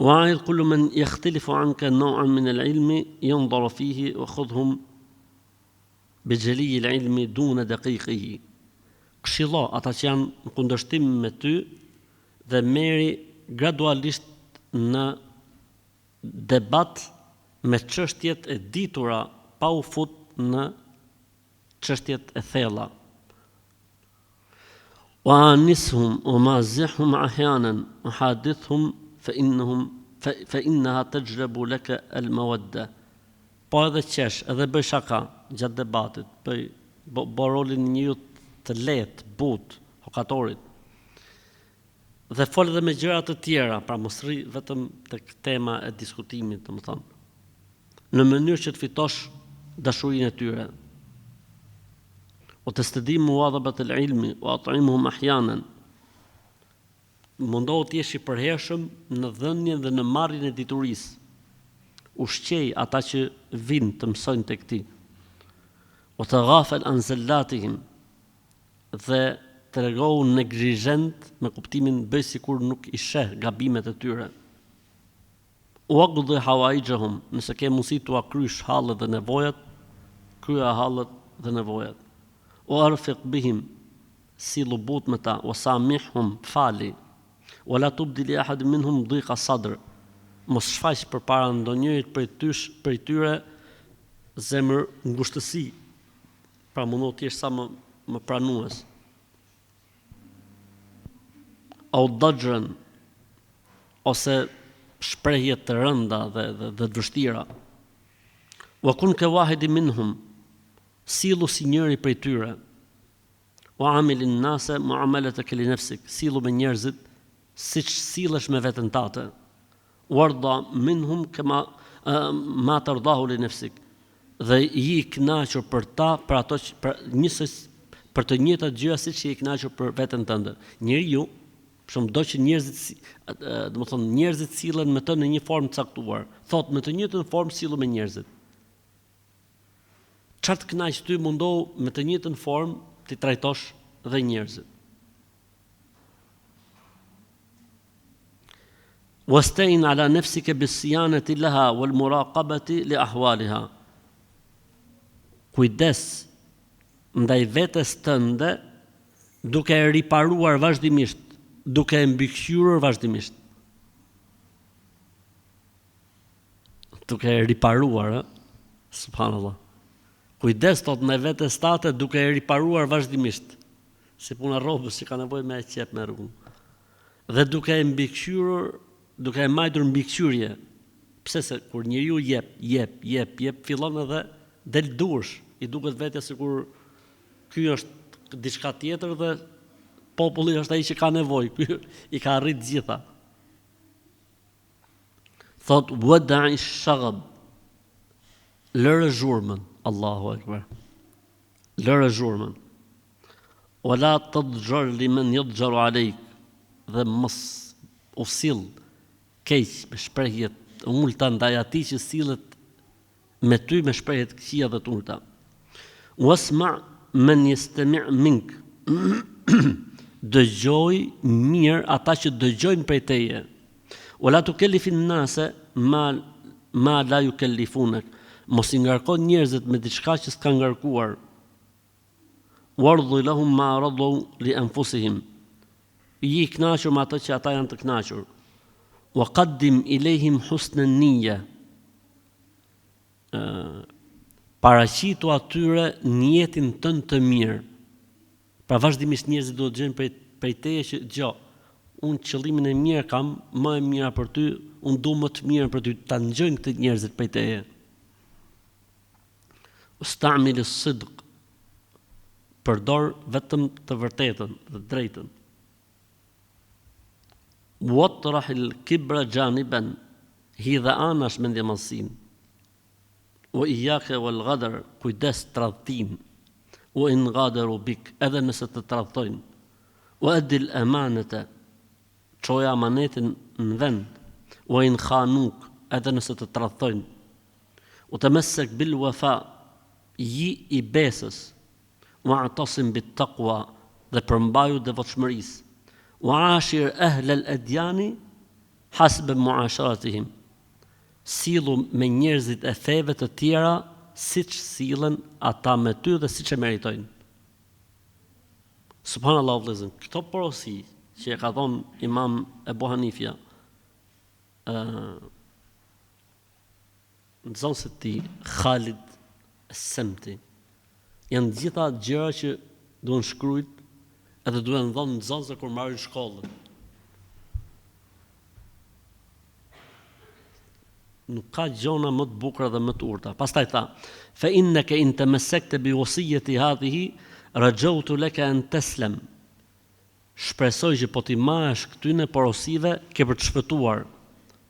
Wa'id kullu man yakhtalifu anka naw'an min al-'ilmi yanzuru fihi wa khudhum bi jali al-'ilmi duna daqiqihi. Këshillo ata që janë në kundërshtim me ty dhe merri gradualisht në debat me çështjet e ditura pa u fut në çështjet e thella. وأنسهم ومازحهم أحيانا وحادثهم فإنها تجلب لك المودة. Po edhe qesh, edhe bëj shaka gjatë debatit, bëj rolin një të lehtë, but, hokatorit. Dhe fol edhe me gjëra të tjera, pra mos rri vetëm tek tema e diskutimit, domethënë. Në mënyrë që të fitosh dashurinë e tyre. وتستديم مواظبة العلم وأطعمهم أحيانا. Mundohu të jesh I përhershëm në dhënien dhe në marrjen e diturisë. Ushqej ata që vinë të mësojnë tek ti. وتغافل عن زلاتهم dhe tregohu negligent me kuptimin bëj sikur nuk I sheh gabimet e tyre. وقضي حوائجهم, nëse ke mundësi t'ua krysh hallet dhe nevojat, krya hallet dhe nevojat. وأرفق بهم, silu but me ta, وسامحهم, fali, ولا تبدي لأحد منهم ضيق صدر, mos shfaq përpara ndonjërit prej tyre zemër ngushtësi, pra mundohu të jesh sa më pranues. Au dajran, ose shprehje të rënda dhe të vështira. وكن كواحد منهم, silu si njëri prej tyre. وعامل الناس معاملتك لنفسك, silu me njerëzit siç sillesh me veten tate. وارضى منهم كما ما ترضاه لنفسك, dhe I kënaqur për ta, për ato për të njëjtat gjëra siç I kënaqur për veten tënde. Njeriu, për do që njerëzit sillen me të në një formë caktuar. Thot me të njëjtën formë sillu me njerëzit. Çfarë të kënaq ty mundohu me të njëjtën formë ti trajtosh dhe njerëzit. واستعن على نفسك بالصيانة لها والمراقبة لأحوالها. Kujdes ndaj vetes tënde duke e riparuar vazhdimisht, duke e mbikëqyrur vazhdimisht. Duke e riparuar, subhanallah. Kujdes thot ndaj vetes tate duke e riparuar vazhdimisht. Si puna rrobës që ka nevojë me qep me rrugë. Dhe duke e mbikëqyrur, duke e majtur mbikëqyrje. Pse se kur njeriu jep, fillon edhe del dursh, I duket vetja sikur ky është diçka tjetër dhe populli është ai që ka nevojë, ky I ka arrit gjitha. Thot wada'i shaghab, lërë zhurmën, Allahu akbar. Lërë zhurmën. Wala tadjar liman yadjaru alejk, dhe mos u sill keq me shprehjet ulta ndaj atij që sillet me ty me shprehjet këqija dhe të ulta. Wasma man yastami' mink, dëgjoj mirë ata që dëgjojnë prej teje. Wala tukallifi an-nasa ma la yukallifunak, mos I ngarkon njerëzit me diçka që s'ka ngarkuar. Wardhi lahum ma radu li anfusihim, I kënaqur me ato që ata janë të kënaqur. Wa qaddim ilehim husna an-niyya, paraqitu atyre niyetin tënd të mirë. Pra vazhdimisht njerëzit do të gjejnë prej teje që gjë, unë qëllimin e mirë kam, më e mira për ty, unë du më të mirë për ty, ta ngjojnë këtë njerëzit prej teje. Ustamil as-sidq, përdor vetëm të vërtetën, të drejtën. watrah al-kibra janiban, hidha anash mendjemallësinë. Wa iyyaka wal ghadar, kujdes tradhtin. Wa in ghadaru bik, edhe nëse të tradhtojnë. Wa addi al-amanata, çoja amanetin në vend. Wa in khanuk, edhe nëse të tradhtojnë. U tamassak bil wafa, ji i besës. Wa atasim bit taqwa, dhe përmbaju devotshmërisë. Wa ashir ahl al-adyani hasbe muasharatihim, sillu me njerëzit e feve të tjera siç sillen ata me ty dhe siç e meritojnë. Subhanallahu vëllezër, këto porosi që e ka thonë Imam Ebu Hanifja, nxënësit ti Khalid Semti, janë gjitha gjëra që duhen shkruajt edhe duhen dhënë nxënësve kur marrin shkollën. Nuk ka gjona më të bukura dhe më të urta. Pastaj tha, fa innaka in tamassakta bi wasiyati hadhihi rajawtu laka an taslam. Shpresoj që po ti marrësh këtyne porosive ke për të shpëtuar.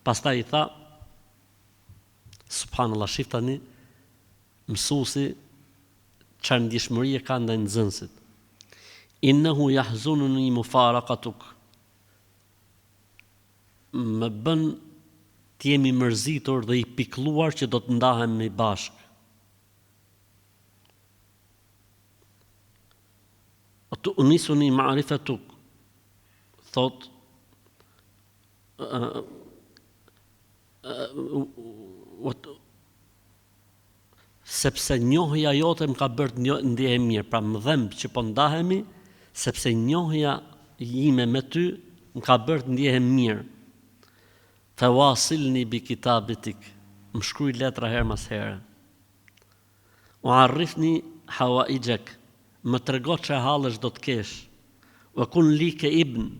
Pastaj i tha, subhanallahu, shif tani mësuesi çfarë ndjeshmërie ka ndaj nxënësit. Innahu yahzununi mufaraqatuk. Më bën të jemi mërzitur dhe i pikëlluar që do të ndahemi bashkë. Të unisuni ma'rifatuk, thot, sepse njohja jote më ka bërë ndjehem mirë, pra më dhemb që po ndahemi, sepse njohja ime me ty më ka bërë ndjehem mirë. Fawasilni bi kitabitik, më shkruaj letra her mas here. Wa arifni hawaijak, më trego çfarë hallesh do të kesh. Wa kun li ka ibn,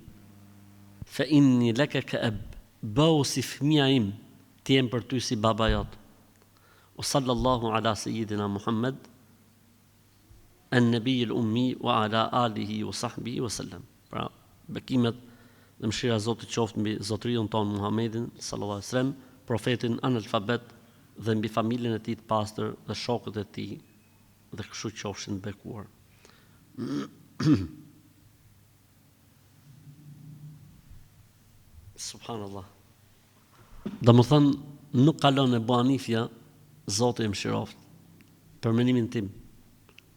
fa inni laka ka ab, bëu si fëmia im, ti jem për ty si baba jot. Wa sallallahu ala sayyidina Muhammad, an-nabiy al-ummi wa ala alihi wa sahbihi wa sallam. Pra, bekimet dhe mëshira Zotit qoftë mbi zotëriun tonë Muhammedin sallallahu alaihi wasallam, profetin analfabet dhe mbi familjen e tij të pastër dhe shokët e tij dhe kështu qofshin bekuar. Subhanallah. Domethënë nuk kalon Ebu Hanifja, Zoti e mëshiroft, për mendimin tim,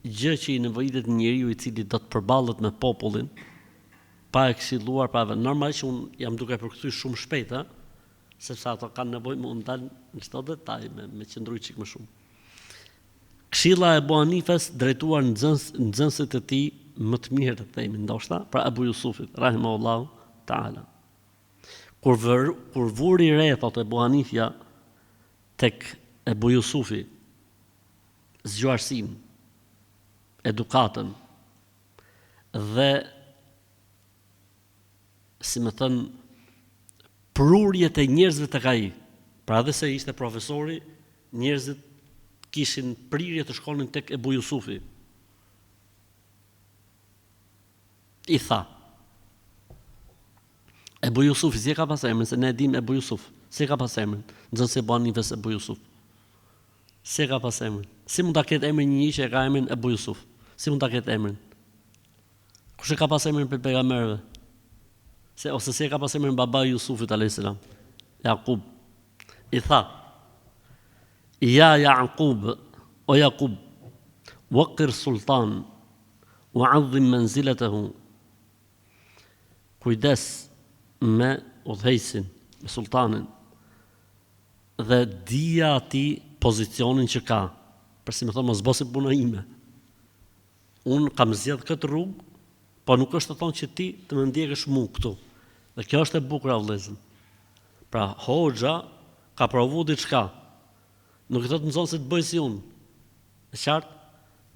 gjë që i nevojitet njeriu i cili do të përballet me popullin, pa e këshilluar, normalisht unë jam duke përkthyr shumë shpejt, sepse ato kanë nevojë më ndal në çdo detaj me qëndruj çik më shumë. Këshilla e Ebu Hanifes drejtuar nxënësit e tij më të mirë, të themi ndoshta, pra Abu Jusufit rahimahullahu taala. Kur vuri re thot Ebu Hanifja tek Ebu Jusufi, zgjuarsin, edukatën dhe si më thënë, prurjet e njerëzve të ai. Pra edhe se ishte profesori, njerëzit kishin prirje të shkonin tek Ebu Jusufi. I tha, Ebu Jusufi, si e ka pas emrin, se ne dim Ebu Jusuf, si e ka pas emrin, nxënësi Ebu Hanifes Ebu Jusuf. Si e ka pas emrin? Si mund ta ketë emrin një që e ka emrin Ebu Jusuf? Si mund ta ketë emrin? Kush e ka pas emrin për pejgamberëve? Ose si e ka pas emrin baba i Jusufit a.s. Jakub. I tha, ja Jakub, o Jakub, waqir sultan, wa adhim manzilatahu, kujdes me udhëheqësin, me sultanin, dhe dija ati pozicionin që ka, për si më thonë, mos bosi puna ime. Unë kam zgjedh këtë rrugë, po nuk është të thonë që ti të më ndjekësh mu këtu. Dhe kjo është e bukur vëllezër. Pra, hoxha ka provu diçka. Nuk i thotë nxënësit bëj si unë. Në qartë,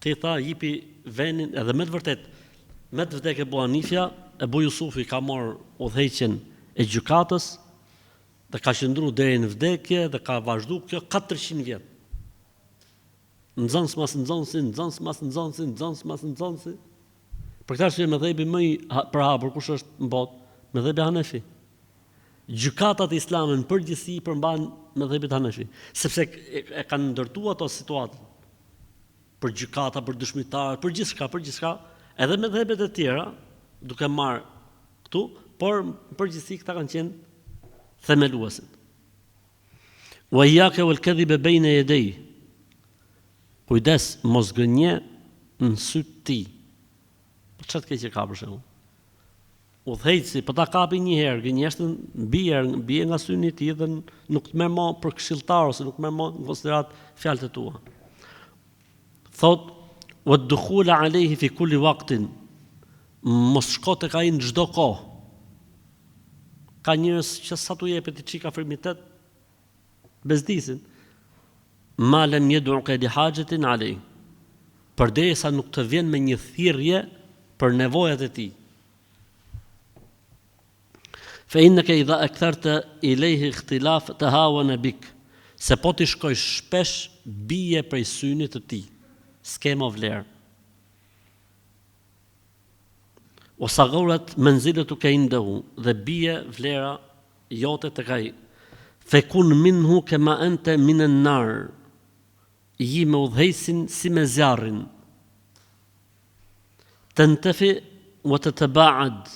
ti tha jipi venin edhe me të vërtet Ebu Hanifja, Ebu Jusufi ka marrë udhëheqjen e gjykatës dhe ka qëndruar deri në vdekje dhe ka vazhduar kjo 400 vjet. Nxënës mas nxënësi, nxënës mas nxënësi, nxënës mas nxënësi. Për këtë arsye mëdhëbi më i përhapur kush është në botë? Mëdhëbi Hanefi. gjykatat islame në përgjithësi përmban mëdhëbit Hanefi, sepse e kanë ndërtuar ato situatë për gjykata, për dëshmitar, për gjithçka, edhe mëdhëbet e tjera, duke marrë këtu, por në përgjithësi këta kanë qenë themeluesit. Wa iyyaka wal kadhiba bayna yaday. Kujdes, mos gënje në sy të tij. Po çfarë keq e ka për shembull? Udhëheqësi, po ta kapi një herë, gënjeshtën bie nga syni i tij dhe nuk të merr më për këshilltar ose nuk merr më në konsiderat fjalët e tua. Thot, wa ad-dukhul alayhi fi kulli waqtin. Mos shko tek ai në çdo kohë. Ka njerëz që sa tu jepet i çika firmitet bezdisin. Ma lam yad'uka li hajatin alayh. Përderisa nuk të vjen me një thirrje për nevojat e tij. فإنك إذا أكثرت إليه اختلاف تهاون بك. Se po ti shkoj shpesh bie prej synit të tij. S'ke më vlerë. Wasaghurat manzilatuka indahu, dhe bie vlera jote tek ai. Fekun minhu kama anta min an-nar. Ji me udhëheqësin si me zjarrin. Tantafi wa tatabaad.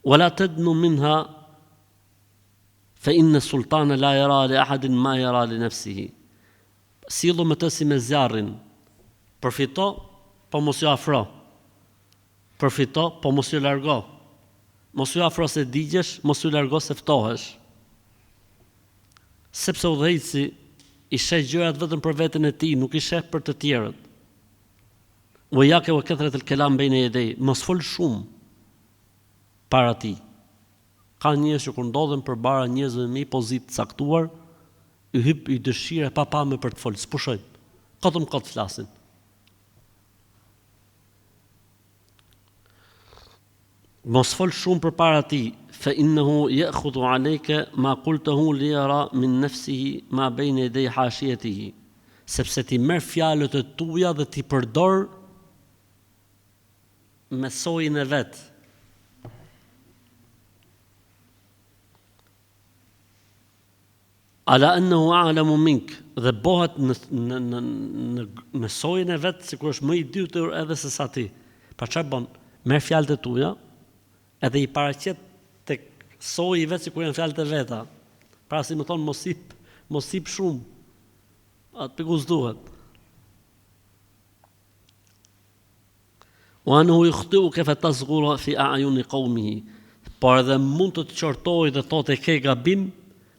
ولا تدنو منها فإن السلطان لا يرى لأحد ما يرى لنفسه. Sillu me të si me zjarrin. Përfito, po mos ju afro. Përfito, po mos ju largo. Mos ju afro se digjesh, mos ju largo se ftohesh. Sepse udhëheqësi i sheh gjërat vetëm për veten e tij, nuk i sheh për të tjerët. Wa iyyaka wa kathrat al-kalam bayna yaday. Mos fol shumë para ti. Ka njerëz që kur ndodhen përpara njerëzve me pozitë caktuar, i hyp i dëshira pa pamë për të folë, s'pushojnë. Kotëm kot flasin. Mos fol shumë përpara ti, fa innahu ya'khudhu 'alayka ma qultahu li yara min nafsihi ma bayna yaday hashiyatihi. Sepse ti merr fjalët e tuaja dhe ti përdor me sojën e vet. Ala annahu a'lamu mink, dhe bëhet në sojën e vet sikur është më i dytur edhe se sa ti. Pa çfarë bën? Merr fjalët e tuaja edhe i paraqet tek sojë i vet sikur janë fjalët e veta. Pra si më thon mos sip shumë. Atë pikus duhet. Wa annahu yukhti'uka fa tasghura fi a'yuni qawmihi. Por edhe mund të qortoj dhe thotë ke gabim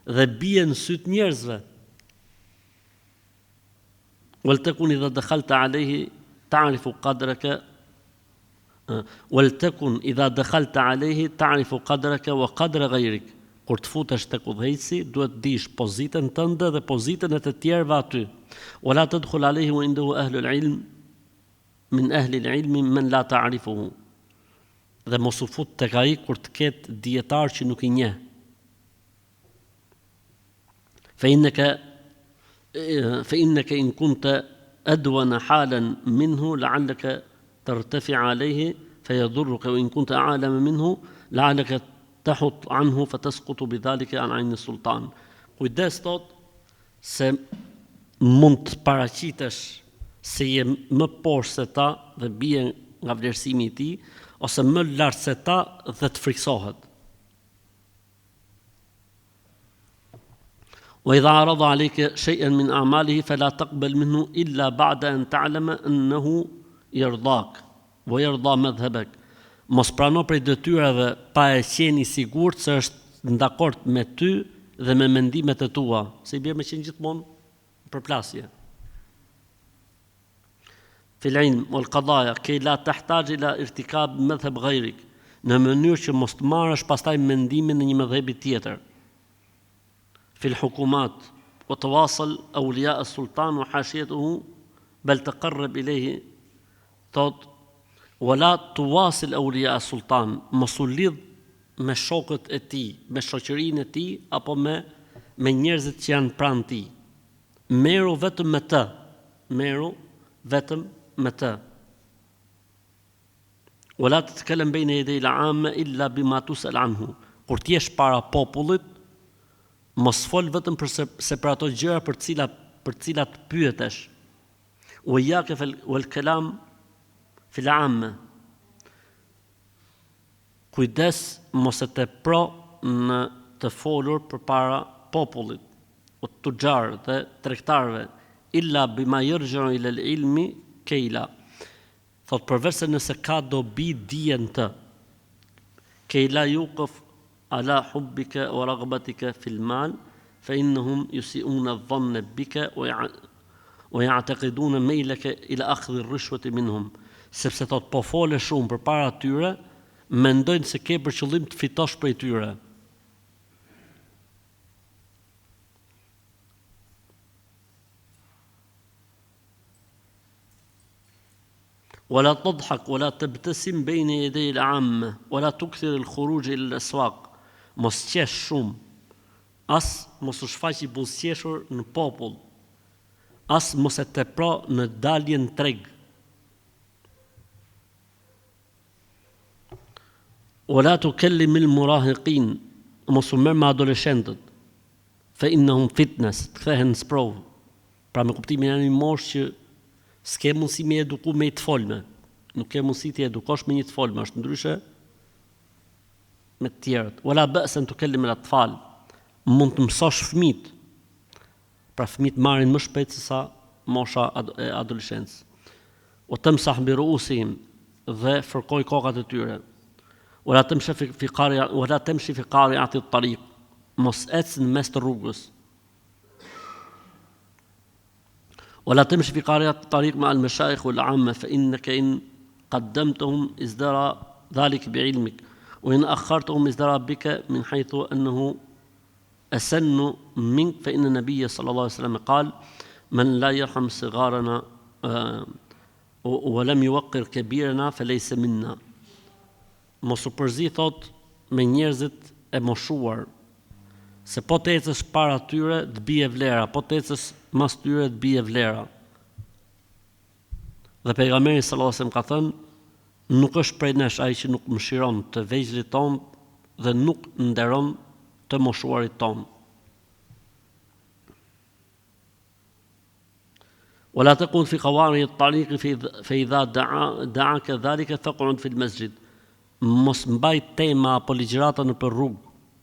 dhe bie në syt njerëzve. ولتكن إذا دخلت عليه تعرف قدرك ولتكن إذا دخلت عليه تعرف قدرك وقدر غيرك. Kur të futesh tek udhëheqësi, duhet të dish pozitën tënde dhe pozitën e të tjerëve aty. ولا تدخل عليه وعنده أهل العلم من أهل العلم من لا تعرفه. Dhe mos u fut tek ai kur të ketë dietar që nuk i njeh. فإنك إن كنت أدون حالا منه لعلك ترتفع عليه فيضرك وإن كنت أعلم منه لعلك تحط عنه فتسقط بذلك عن عين السلطان. Kujdes thot se mund të paraqitesh se je më poshtë se ta dhe bie nga vlerësimi i tij, ose më lart se ta dhe të friksohet. وإذا عرض عليك شيئا من أعماله فلا تقبل منه إلا بعد أن تعلم أنه يرضاك ويرضى مذهبك. Mos prano prej detyrave pa e qenë i sigurt se është në dakord me ty dhe me mendimet e tua, se i bie me qenë gjithmonë përplasje. في العلم والقضايا كي لا تحتاج إلى ارتكاب مذهب غيرك. Në mënyrë që mos të marrësh pastaj mendimin e një mëdhëbi tjetër. في الحكومات وتواصل أولياء السلطان وحاشيته بل تقرب إليه thot ولا تواصل أولياء السلطان mos u lidh me shokët e tij, me shoqërinë e tij apo me njerëzit që janë pranë tij. Merru vetëm me të. ولا تتكلم بين يدي العامة إلا بما تسأل عنه. kur t'jesh para popullit, mos fol vetëm se për ato gjëra për cilat pyetesh. Wa iyyaka wal kalam fil 'amma. Kujdes mos e tepro në të folur përpara popullit, o tuxhar dhe tregtarëve, illa bima yarji'u ila al-ilmi kejla. Thot përveç se nëse ka dobi dijen të, kejla yuqaf ala hubbika wa raghbatika fil mal, fa innahum yusi'una adh-dhanna bika wa ya'taqiduna maylaka ila akhdhi ar-rishwati minhum. Sepse thot po fole shumë përpara tyre, mendojnë se ke për qëllim të fitosh prej tyre. ولا تضحك ولا تبتسم بين يدي العامة ولا تكثر الخروج إلى الأسواق. Mos qesh shumë, as mos u shfaq i buzëqeshur në popull, as mos e tepro në dalje në treg. ولا تكلم المراهقين, mos u merr me adoleshentët, fa innahum fitnes, të kthehen në sprov. Pra me kuptimin e një moshë që s'ke mundësi me eduku me i të folme. Nuk ke mundësi të edukosh me një të folme, është ndryshe me të tjerët. Wala ba'san tukellim al-atfal, mund të mësosh fëmijët. Pra fëmijët marrin më shpejt se sa mosha e adoleshencës. O tamsah bi ru'usihim, dhe fërkoj kokat e tyre. Wala tamshi fi qari'ati at-tariq, mos ec në mes të rrugës. ولا تمشي في قارعة الطريق مع المشايخ والعامة فإنك إن قدمتهم ازدرى ذلك بعلمك وإن أخرتهم ازدرى بك من حيث أنه أسن منك فإن النبي صلى الله عليه وسلم قال من لا يرحم صغارنا ولم يوقر كبيرنا فليس منا. Mos u përzi thot me njerëzit e moshuar, se po të ecësh para tyre të bie vlera, po të ecësh mas tyre të bie vlera. Dhe pejgamberi sallallahu alajhi wasallam ka thënë, nuk është prej nesh ai që nuk mëshiron të vegjëlit ton dhe nuk nderon të moshuarit ton. ولا تقعد في قوارع الطريق فإذا دعاك ذلك فاقعد في المسجد. Mos mbaj tema apo ligjërata në për rrugë,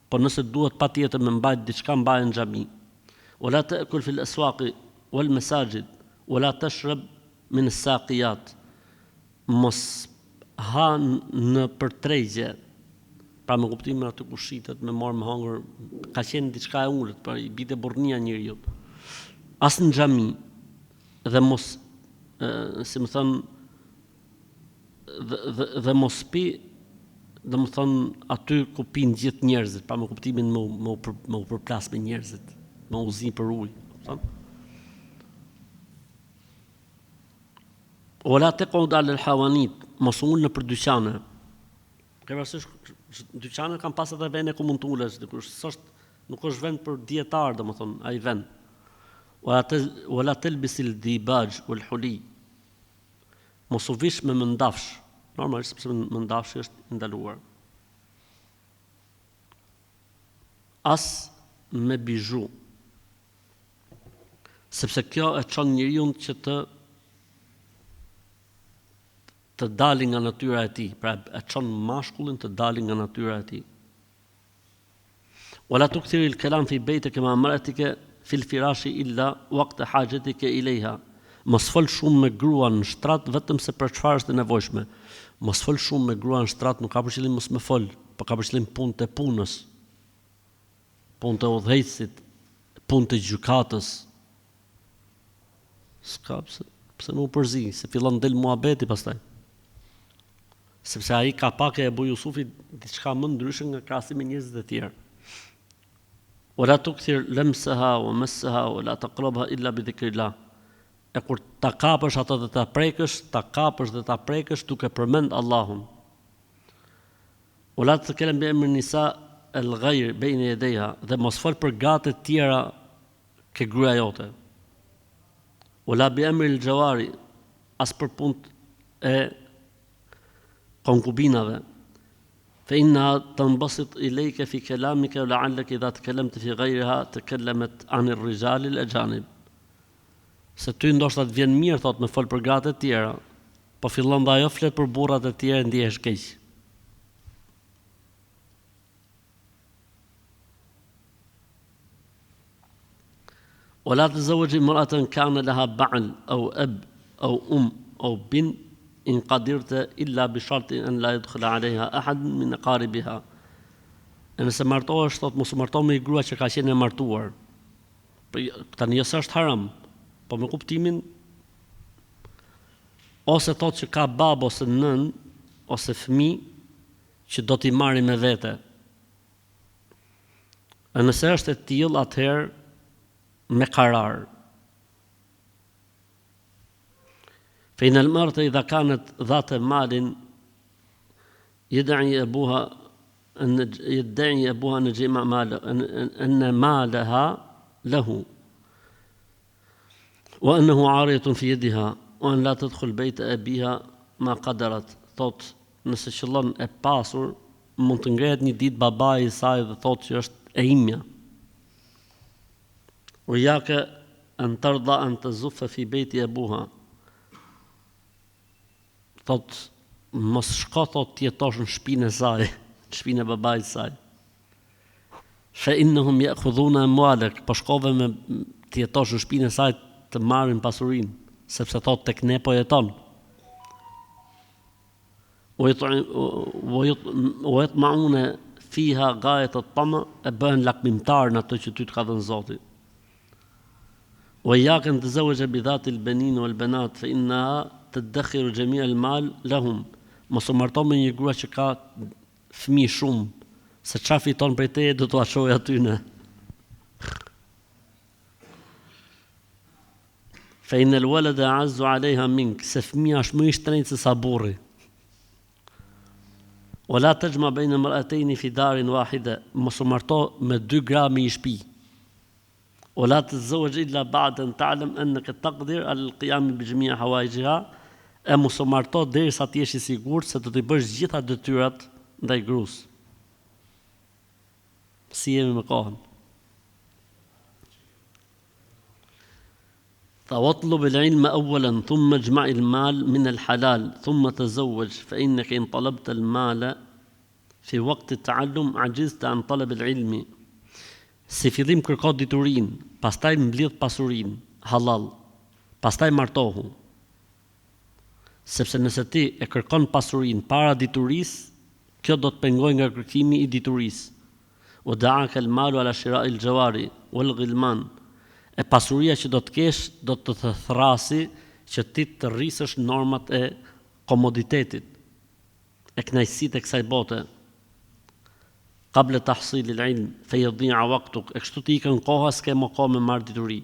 por nëse duhet patjetër me mbajt diçka mbaj në xhami. ولا تأكل في الأسواق والمساجد ولا تشرب من الساقيات. Mos ha në përtregje, pra me kuptimin aty ku shitet me marr me hangër, ka qenë diçka e ulët, pra i bite burrnia njeriu. As në xhami, dhe mos si më thon dhe mos pi, dhe më thon aty ku pinë gjithë njerëzit, pra me kuptimin me u përplas me njerëzit, me uzi për ujë. Ola taqud al hawanit, mos ul në për dyqane. Ke parasysh dyqanet kanë pas edhe vende ku mund të ulesh, nuk është vend për dietar, domethën ai vend. Ola telbisil dibaj wal huli. Mos u vish me mëndafsh, normalisht sepse mëndafshi është ndaluar. As me bizhu, sepse kjo e çon njeriu që të dalin nga natyra e tij, pra e çon mashkullin të dalin nga natyra e tij. Wala tukthiri al-kalam fi baytika ma mar'atika fi al-firashi illa waqta hajatika ilayha. Mos fol shumë me gruan në shtrat vetëm se për çfarë është e nevojshme. Mos fol shumë me gruan në shtrat nuk ka për qëllim mos me fol, por ka për qëllim punë të punës, punë të udhëheqësit, punë të gjykatës. S'ka pse nuk përzi, se fillon del muhabeti pastaj. Sepse ai ka pak e Ebu Jusufit diçka më ndryshe nga krahasimi me njerëzit e tjerë. Wala tukthir lamsaha wa massaha wala taqrabha illa bi dhikrillah. E kur ta kapësh ato dhe ta prekësh duke përmend Allahun. Wala tatkallam bi amri nisa al-ghayr bayna yadayha, dhe mos fol për gratë të tjera ke gruaja jote. Wala bi amri al-jawari, as për punë e konkubinave. فإنها تنبسط إليك في كلامك ولعلك إذا تكلمت في غيرها تكلمت عن الرجال الأجانب. Se ty ndoshta të vjen mirë thot me fol për gratë të tjera, po fillon dhe ajo flet për burrat e tjerë ndihesh keq. ولا تزوج امرأة كان لها بعل أو أب أو أو بنت إن قدرت إلا بشرط أن لا يدخل عليها أحد من أقاربها. Nëse martohesh thot mos marto me grua që ka qenë e martuar. Tani jo s'është haram, po me kuptimin ose thot që ka bab ose nën ose fëmijë që do t'i marri me vete. E nëse është e tillë atëherë me karar. فإن المرأة إذا كانت ذات مال يدعي أبوها أن جمع مال أن مالها له وأنه عارية في يدها وأن لا تدخل بيت أبيها ما قدرت. Thot, nëse qëllon e pasur, mund të ngrehet një ditë babai i saj dhe thot që është e imja. وإياك أن ترضى أن تزف في بيت أبوها. Thot, mos shko thot të jetosh në shtëpinë e saj, në shtëpinë e babait saj. فإنهم يأخذون أموالك, po shkove me të jetosh në shtëpinë e saj të marrin pasurinë, sepse thot tek ne po jeton. ويطمعون فيها غاية الطمع, e bëhen lakmimtar në ato që ty të ka dhënë Zoti. وإياك أن تزوج بذات البنين والبنات فإنها تدخر جميع المال لهم. Mos u marto me një grua që ka fëmijë shumë, se çfarë fiton prej teje do t'ua shojë aty në. فإن الولد أعز عليها منك, se fëmia është më i shtrenjtë se sa burri. ولا تجمع بين امرأتين في دار واحدة, mos u marto me dy gra në një shtëpi. ولا تتزوج إلا بعد أن تعلم أنك تقدر على القيام بجميع حوائجها, e mos u marto derisa të jesh i sigurt se do t'i bësh gjitha detyrat ndaj gruas. Si jemi me kohën? واطلب العلم أولا ثم اجمع المال من الحلال ثم تزوج فإنك إن طلبت المال في وقت التعلم عجزت عن طلب العلم. Si fillim kërko diturin, pastaj mblidh pasurin, halal, pastaj martohu. Sepse nëse ti e kërkon pasurin para dituris, kjo do të pengoj nga kërkimi i dituris. ودعاك المال على شراء الجواري والغلمان. E pasuria që do të kesh do të të thrasi që ti të rrisësh normat e komoditetit, e kënaqësitë e kësaj bote. قبل تحصيل العلم فيضيع وقتك, e kështu ti ikën koha s'ke më kohë me marrë dituri.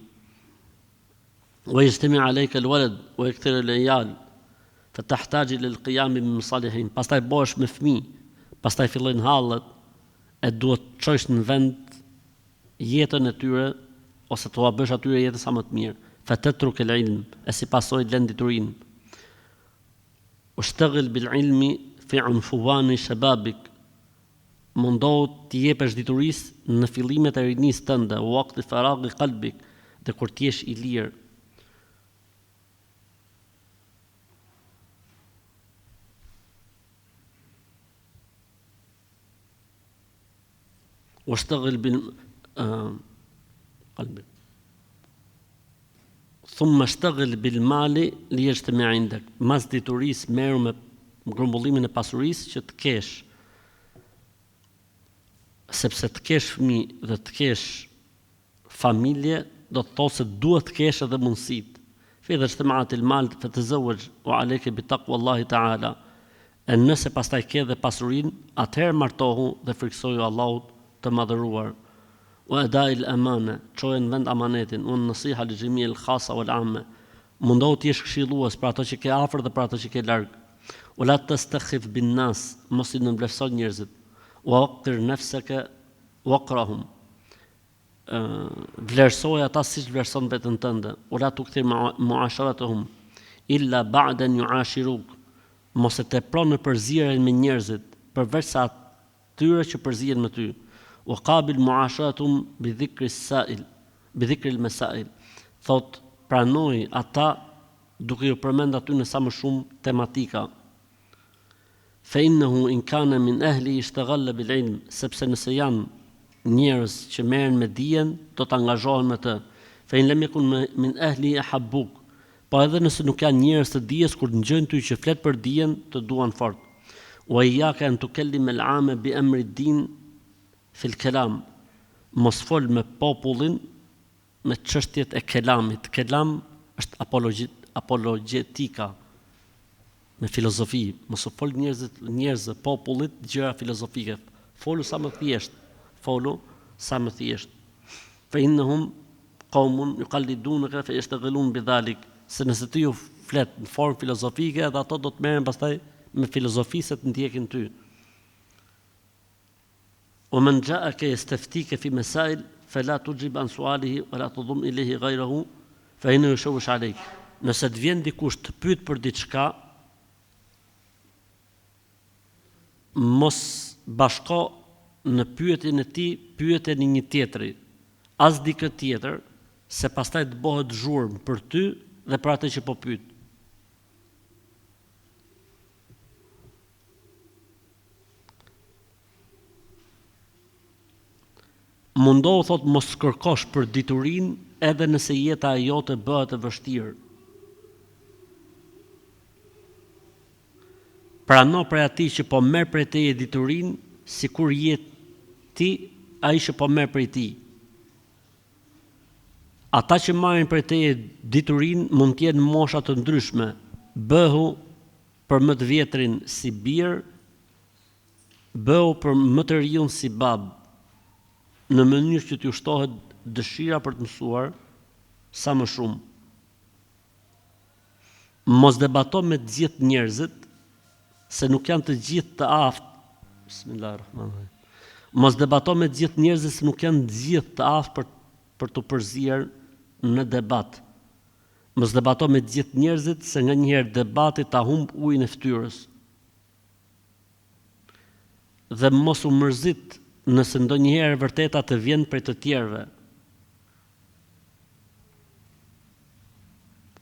ويجتمع عليك الولد ويكثر العيال فتحتاج إلى القيام بمصالحهم. Pastaj bosh me fëmijë, pastaj fillojnë hallet, e duhet të çosh në vend jetën e tyre ose të ua bësh atyre jetën sa më të mirë. فتترك العلم, e si pasojë lën diturinë. واشتغل بالعلم في عنفوان شبابك, mundohu të jepesh diturisë në fillimet e rinisë tënde, waqti faraghi qalbik, dhe kur të jesh i lirë. واشتغل قلبك ثم اشتغل بالمال ليجتمع عندك. Mas diturisë merru me grumbullimin e pasurisë që të kesh, sepse të kesh fëmijë dhe të kesh familje do të thotë se duhet të kesh edhe mundësitë. فإذا اجتمعت المال فتزوج وعليك بتقوى الله تعالى. E nëse pastaj ke dhe pasurinë, atëherë martohu dhe friksoju Allahut të madhëruar. وأداء الأمانة, çoje në vend amanetin, والنصيحة لجميع الخاصة والعامة. Mundohu të jesh këshillues për ato që ke afër dhe për ato që ke larg. ولا تستخف بالناس, mos I nënvlerëson njerëzit. ووقر نفسك وقرهم, vlerësoj ata siç vlerëson veten tënde. ولا تكثر معاشرتهم إلا بعد أن يعاشروك, mos e tepron në përzierjen me njerëzit, përveç se tyre që përzihen me ty. Wa qabil muashatum bi dhikri as-sa'il, bi dhikri al-masail. Thot pranoj ata duke ju përmend aty në sa më shumë tematika. Fa innahu in kana min ahli ishtaghala bil ilm, sepse nëse janë njerëz që merren me dijen, do të angazhohen me të. Fa in lam yakun min ahli ahabbuk. Po edhe nëse nuk janë njerëz të dijes, kur dëgjojnë ty që flet për dijen, të duan fort. Wa iyyaka an tukallim al-'ama bi amri ad-din fi al-kalam. Mos fol me popullin me çështjet e kelamit. Kelam është apologetika, me filozofi. Mos u fol njerëz popullit gjëra filozofike. Folu sa më thjesht. Fa innahum qaumun yuqallidunaka fa yashtaghalun bidhalik. Se nëse ti ju flet në formë filozofike, edhe ato do të merren pastaj me filozofi se të ndjekin ty. Wa man ja'aka yastaftika fi masail fala tujib an su'alihi wa la tudhum ilayhi ghayrahu fa innahu yashwish alayk. Nëse të vjen dikush të pyet për diçka, mos bashko në pyetjen e tij pyetjen e një tjetri, as dikë tjetër, se pastaj të bëhet zhurmë për ty dhe për atë që po pyet. Mundohu, thot, mos kërkosh për diturinë edhe nëse jeta e jote bëhet e vështirë. Prano prej atij që po merr prej teje diturinë, sikur je ti ai që po merr prej tij. Ata që marrin prej teje diturinë mund të jenë mosha të ndryshme. Bëhu për më të vjetrin si bir, bëhu për më të riun si bab, në mënyrë që t'ju shtohet dëshira për të mësuar sa më shumë. Mos debato me të gjithë njerëzit, se nuk janë të gjithë të aftë. Bismillahirrahmanirrahim. Mos debato me të gjithë njerëzit, se nuk janë të gjithë të aftë për të përzier në debat. Mos debato me të gjithë njerëzit, se nga njëherë debati ta humb ujin e fytyrës. Dhe mos u mërzit nëse ndonjëherë vërteta të vjen prej të tjerëve.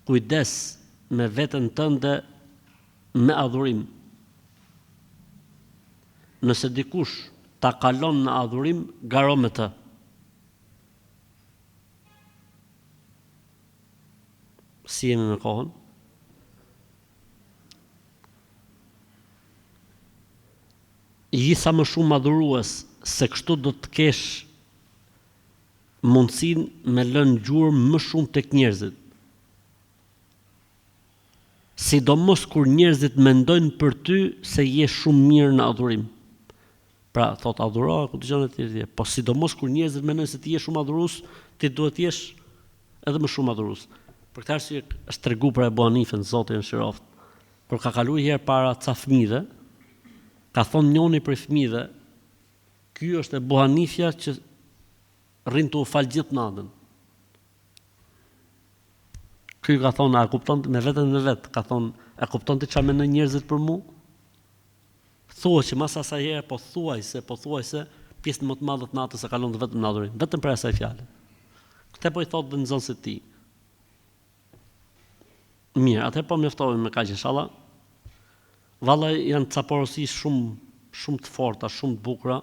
Kujdes me veten tënde me adhurim. Nëse dikush ta kalon në adhurim, garo me të. Si jemi me kohën? Ji sa më shumë adhurues, se kështu do të kesh mundësinë me lënë gjurmë më shumë tek njerëzit. Sidomos kur njerëzit mendojnë për ty se je shumë mirë në adhurim. Pra, thot adhuro, ku dëgjon e tjerë. Po sidomos kur njerëzit mendojnë se ti je shumë adhurues, ti duhet të jesh edhe më shumë adhurues. Për këtë arsye është tregu për Abu Hanifën, Zoti e mëshiroft. Kur ka kaluar herë para ca fëmijëve, ka thonë njëri për fëmijëve, ky është Abu Hanifja që rrin të u fal gjithë natën. Ky ka thonë, a kupton me veten e vet, ka thonë, a kupton ti çfarë mendojnë njerëzit për mua? Thuaj që mas asaj herë, po thuajse, pjesën më të madhe të natës e kalon vetëm në adhurim, vetëm për asaj fjale. Këtë po i thotë dhe nxënësit ti. Mirë, atëherë po mjaftohemi me kaq inshallah. Vallai janë ca porosi shumë të forta, shumë të bukura,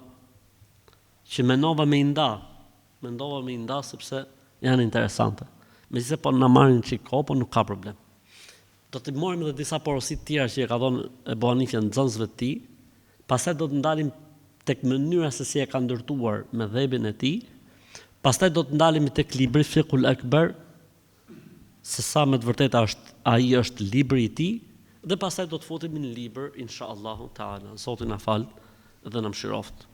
që mendova me i nda sepse janë interesante. Megjithëse po na marrin çik kohë, po nuk ka problem. Do të marrim edhe disa porosi të tjera që e ka dhënë Abu Hanifja nxënësve të tij, pastaj do të ndalim tek mënyra se si e ka ndërtuar mëdhëbin e tij, pastaj do të ndalemi tek libri Fiqhul Akbar, se sa me të vërteta ai është libri i tij, dhe pastaj do të futemi në libër inshallah taala. Zoti na fal dhe na mëshiroft.